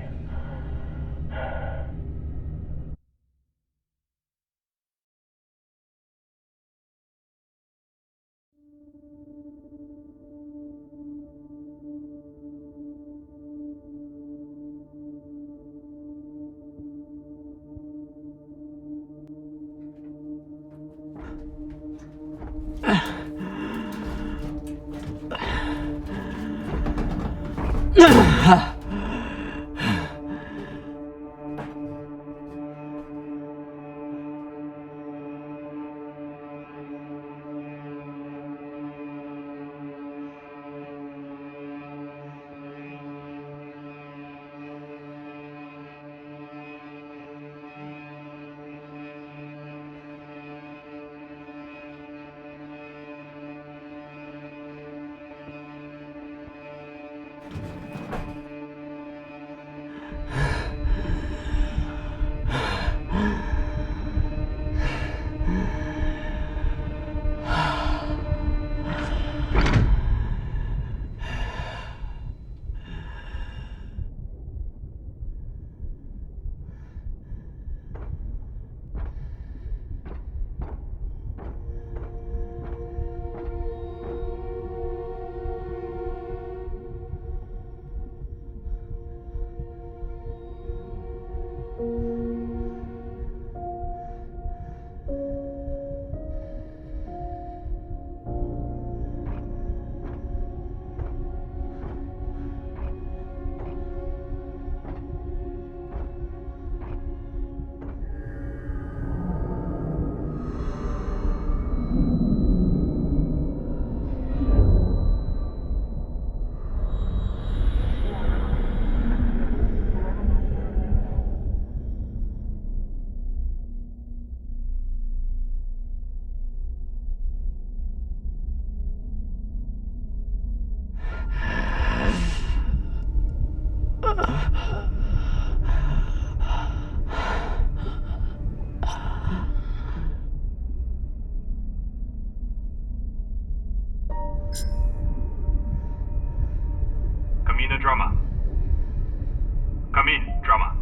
Drama. Come in, Drama.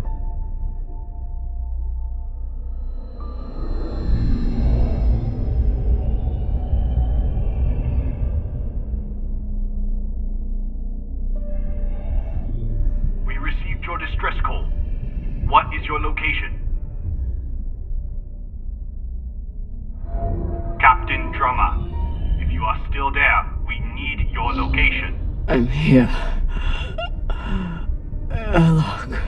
We received your distress call. What is your location? Captain Drama, if you are still there, we need your location. I'm here. Look.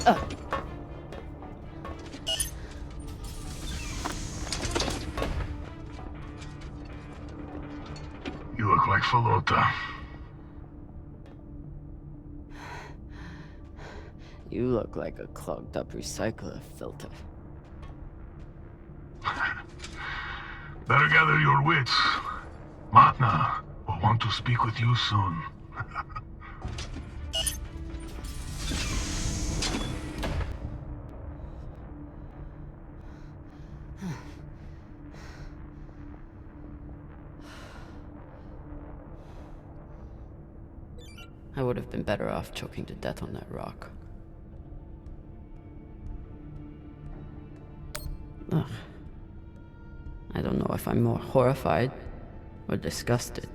You look like Falota. You look like a clogged up recycler filter. Better gather your wits. Matna will want to speak with you soon. I would have been better off choking to death on that rock. Ugh. I don't know if I'm more horrified or disgusted.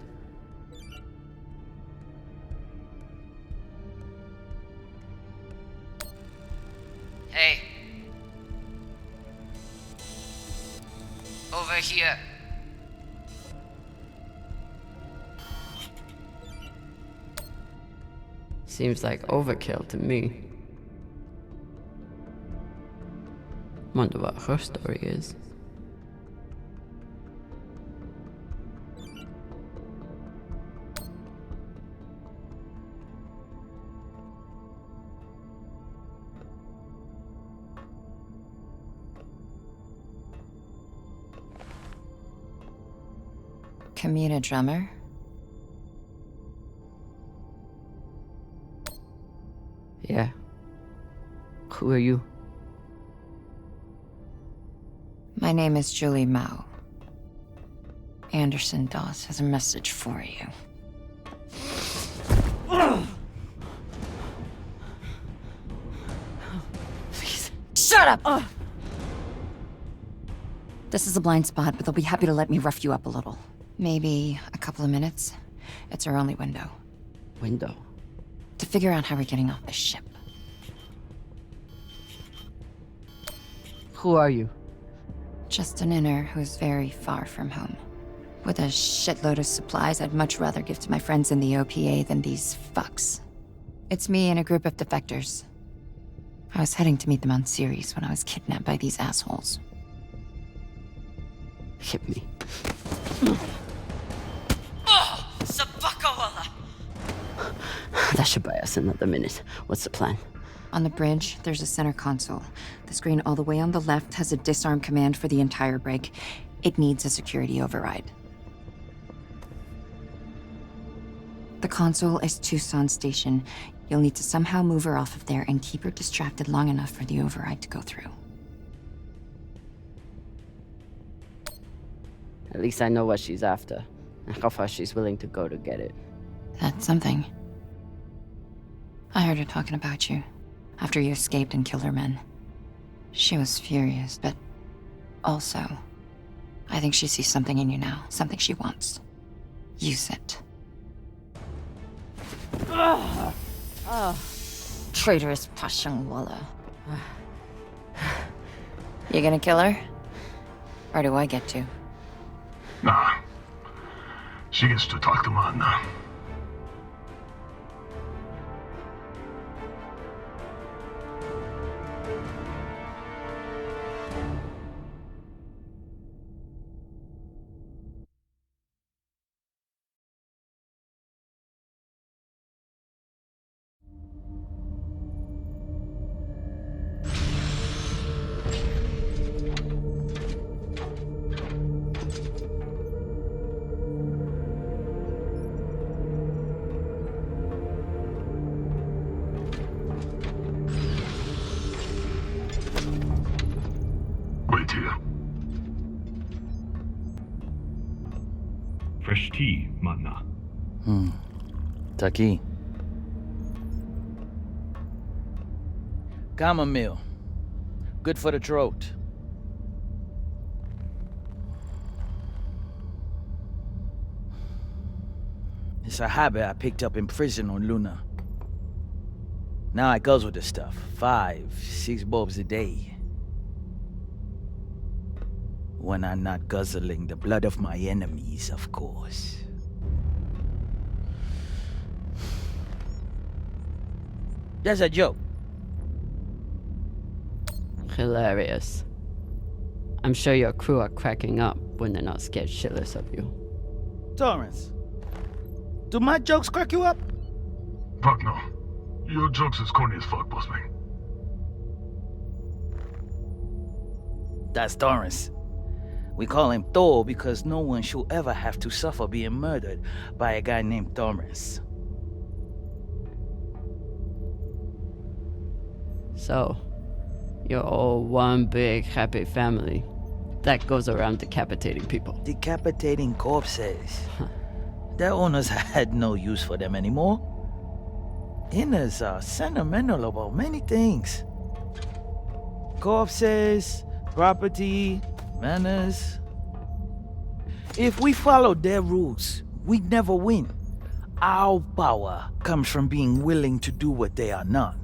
Hey. Over here. Seems like overkill to me. Wonder what her story is. Kamina drummer? Yeah. Who are you? My name is Julie Mao. Anderson Dawes has a message for you. Please. Shut up! This is a blind spot, but they'll be happy to let me rough you up a little. Maybe a couple of minutes. It's our only window. Window? To figure out how we're getting off the ship. Who are you? Just an inner who's very far from home. With a shitload of supplies I'd much rather give to my friends in the OPA than these fucks. It's me and a group of defectors. I was heading to meet them on Ceres when I was kidnapped by these assholes. Hit me. Oh! Sabakawala! That should buy us another minute. What's the plan? On the bridge, there's a center console. The screen all the way on the left has a disarm command for the entire brig. It needs a security override. The console is Tucson Station. You'll need to somehow move her off of there and keep her distracted long enough for the override to go through. At least I know what she's after, and how far she's willing to go to get it. That's something. I heard her talking about you, after you escaped and killed her men. She was furious, but also, I think she sees something in you now, something she wants. Use it. Traitorous Pashangwala. You gonna kill her? Or do I get to? Nah. She gets to talk to Matna. Wait here. Fresh tea, Matna. Taki. Chamomile. Good for the throat. It's a habit I picked up in prison on Luna. Now I guzzle the stuff. 5, 6 bulbs a day. When I'm not guzzling the blood of my enemies, of course. That's a joke. Hilarious. I'm sure your crew are cracking up when they're not scared shitless of you. Torrance, do my jokes crack you up? Fuck no. Your jokes is corny as fuck, boss man. That's Torrance. We call him Thor because no one should ever have to suffer being murdered by a guy named Torrance. So, you're all one big happy family that goes around decapitating people. Decapitating corpses. Their owners had no use for them anymore. Inners are sentimental about many things. Corpses, property, manners. If we followed their rules, we'd never win. Our power comes from being willing to do what they are not.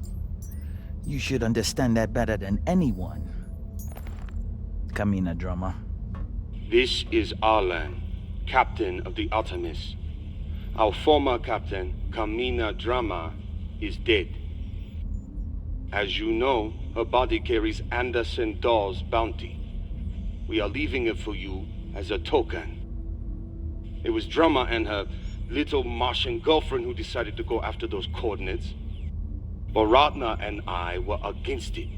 You should understand that better than anyone. Kamina, drummer. This is Arlan, captain of the Artemis. Our former captain, Kamina Drama, is dead. As you know, her body carries Anderson Dawes' bounty. We are leaving it for you as a token. It was Drama and her little Martian girlfriend who decided to go after those coordinates. Baratna and I were against it.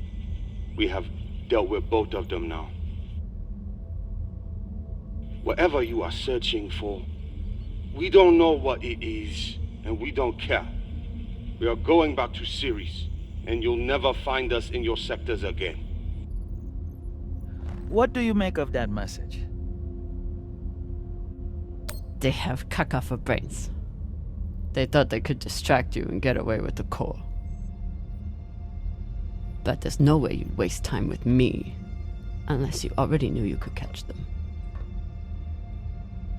We have dealt with both of them now. Whatever you are searching for, we don't know what it is, and we don't care. We are going back to Ceres, and you'll never find us in your sectors again. What do you make of that message? They have caca for brains. They thought they could distract you and get away with the core. But there's no way you'd waste time with me unless you already knew you could catch them.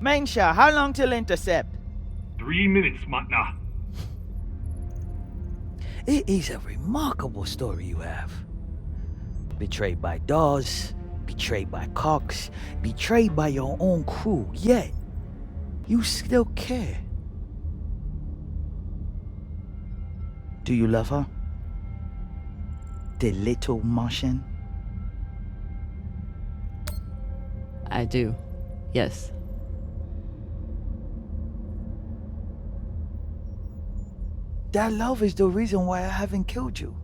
Mainsha, how long till intercept? 3 minutes, Matna. It is a remarkable story you have. Betrayed by Dawes, betrayed by Cox, betrayed by your own crew, yet you still care. Do you love her? The little Martian? I do, yes. That love is the reason why I haven't killed you.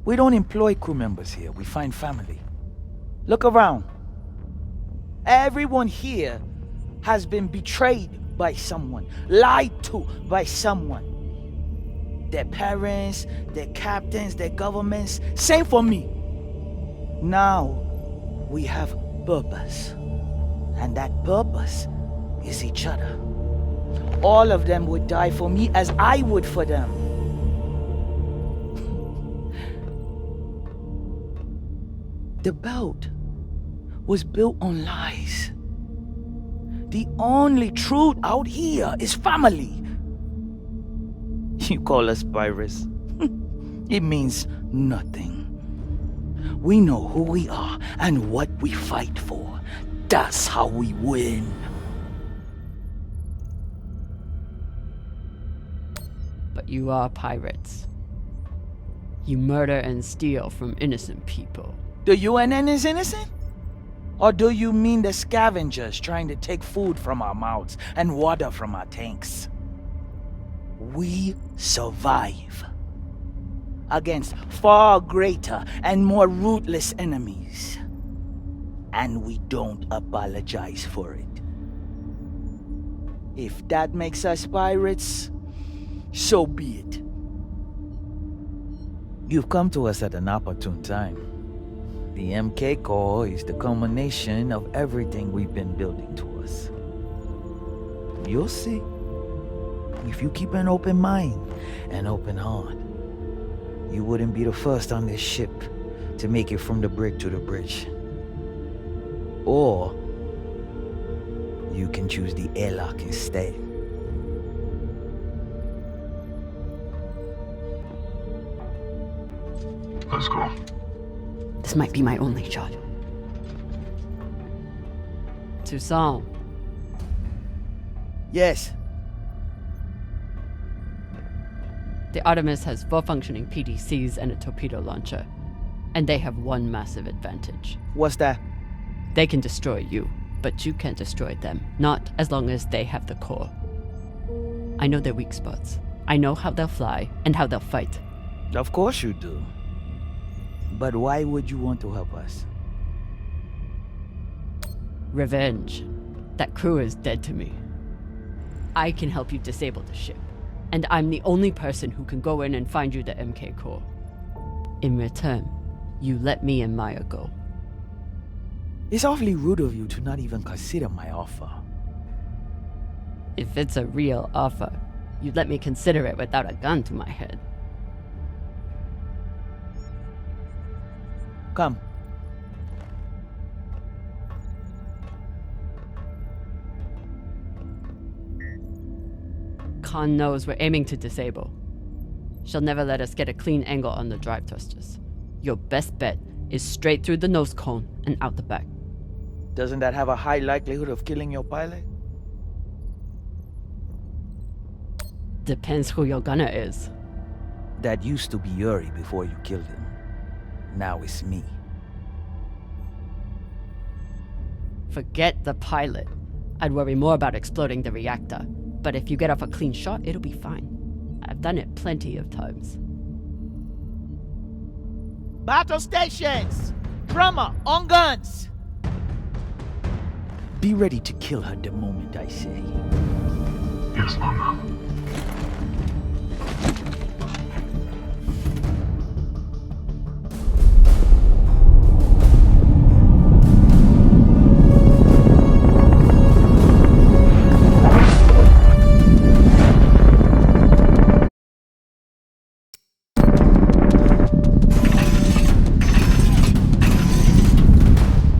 We don't employ crew members here, we find family. Look around. Everyone here has been betrayed by someone, lied to by someone. Their parents, their captains, their governments, same for me. Now, we have purpose. And that purpose is each other. All of them would die for me as I would for them. The belt was built on lies. The only truth out here is family. You call us pirates. It means nothing. We know who we are and what we fight for. That's how we win. But you are pirates. You murder and steal from innocent people. The UNN is innocent? Or do you mean the scavengers trying to take food from our mouths and water from our tanks? We survive against far greater and more ruthless enemies. And we don't apologize for it. If that makes us pirates, so be it. You've come to us at an opportune time. The MK Core is the culmination of everything we've been building towards. You'll see. If you keep an open mind and open heart, you wouldn't be the first on this ship to make it from the brig to the bridge. Or you can choose the airlock instead. Let's go. This might be my only shot. Toussaint. Yes. The Artemis has full-functioning PDCs and a torpedo launcher. And they have one massive advantage. What's that? They can destroy you, but you can't destroy them. Not as long as they have the core. I know their weak spots. I know how they'll fly and how they'll fight. Of course you do. But why would you want to help us? Revenge. That crew is dead to me. I can help you disable the ship. And I'm the only person who can go in and find you the MK core. In return, you let me and Maya go. It's awfully rude of you to not even consider my offer. If it's a real offer, you'd let me consider it without a gun to my head. Come. Khan knows we're aiming to disable. She'll never let us get a clean angle on the drive thrusters. Your best bet is straight through the nose cone and out the back. Doesn't that have a high likelihood of killing your pilot? Depends who your gunner is. That used to be Yuri before you killed him. Now it's me. Forget the pilot. I'd worry more about exploding the reactor. But if you get off a clean shot, it'll be fine. I've done it plenty of times. Battle stations! Drummer, on guns! Be ready to kill her the moment I say. Yes, Mama.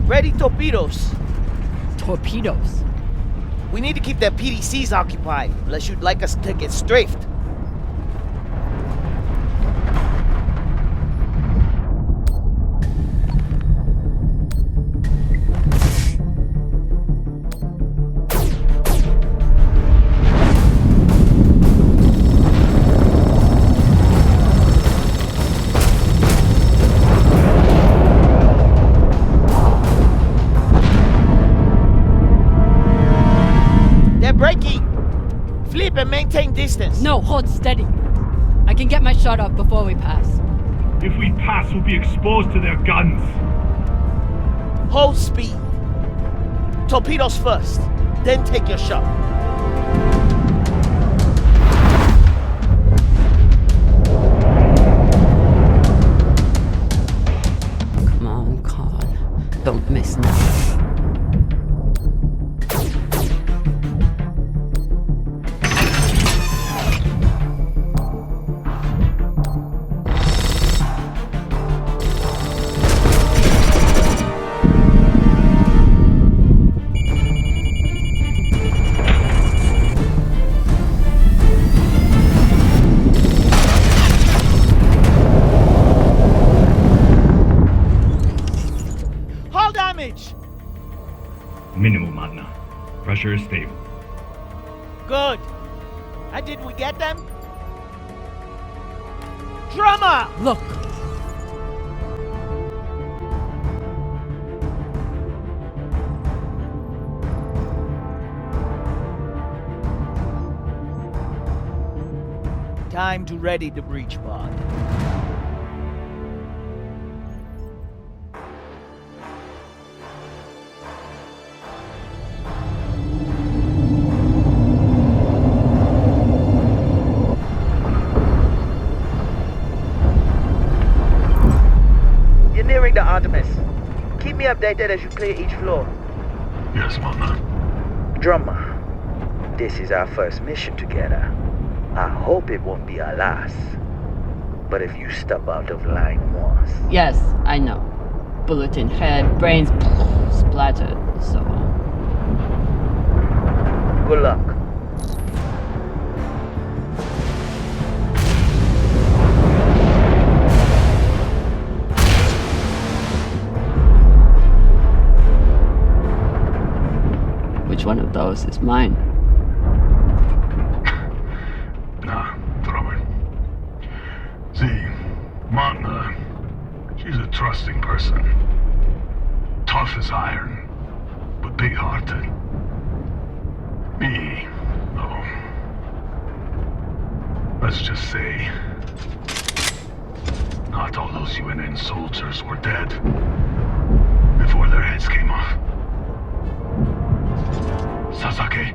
Ready torpedoes. Torpedoes? We need to keep their PDCs occupied, unless you'd like us to get strafed. And maintain distance. No, hold steady. I can get my shot off before we pass. If we pass, we'll be exposed to their guns. Hold speed. Torpedoes first, then take your shot. Come on, Khan. Don't miss now. Minimal, Magna. Pressure is stable. Good. And did we get them? Drummer! Look! Time to ready the breach pod. Nearing the Artemis. Keep me updated as you clear each floor. Yes, Mama. Drummer, this is our first mission together. I hope it won't be our last. But if you step out of line once... Yes, I know. Bullet in head, brains splattered, so on. Good luck. Which one of those is mine? Nah, throw it. See, Magna, she's a try know. Let's just say, not all those UNN soldiers were dead before their heads came off. Sasake,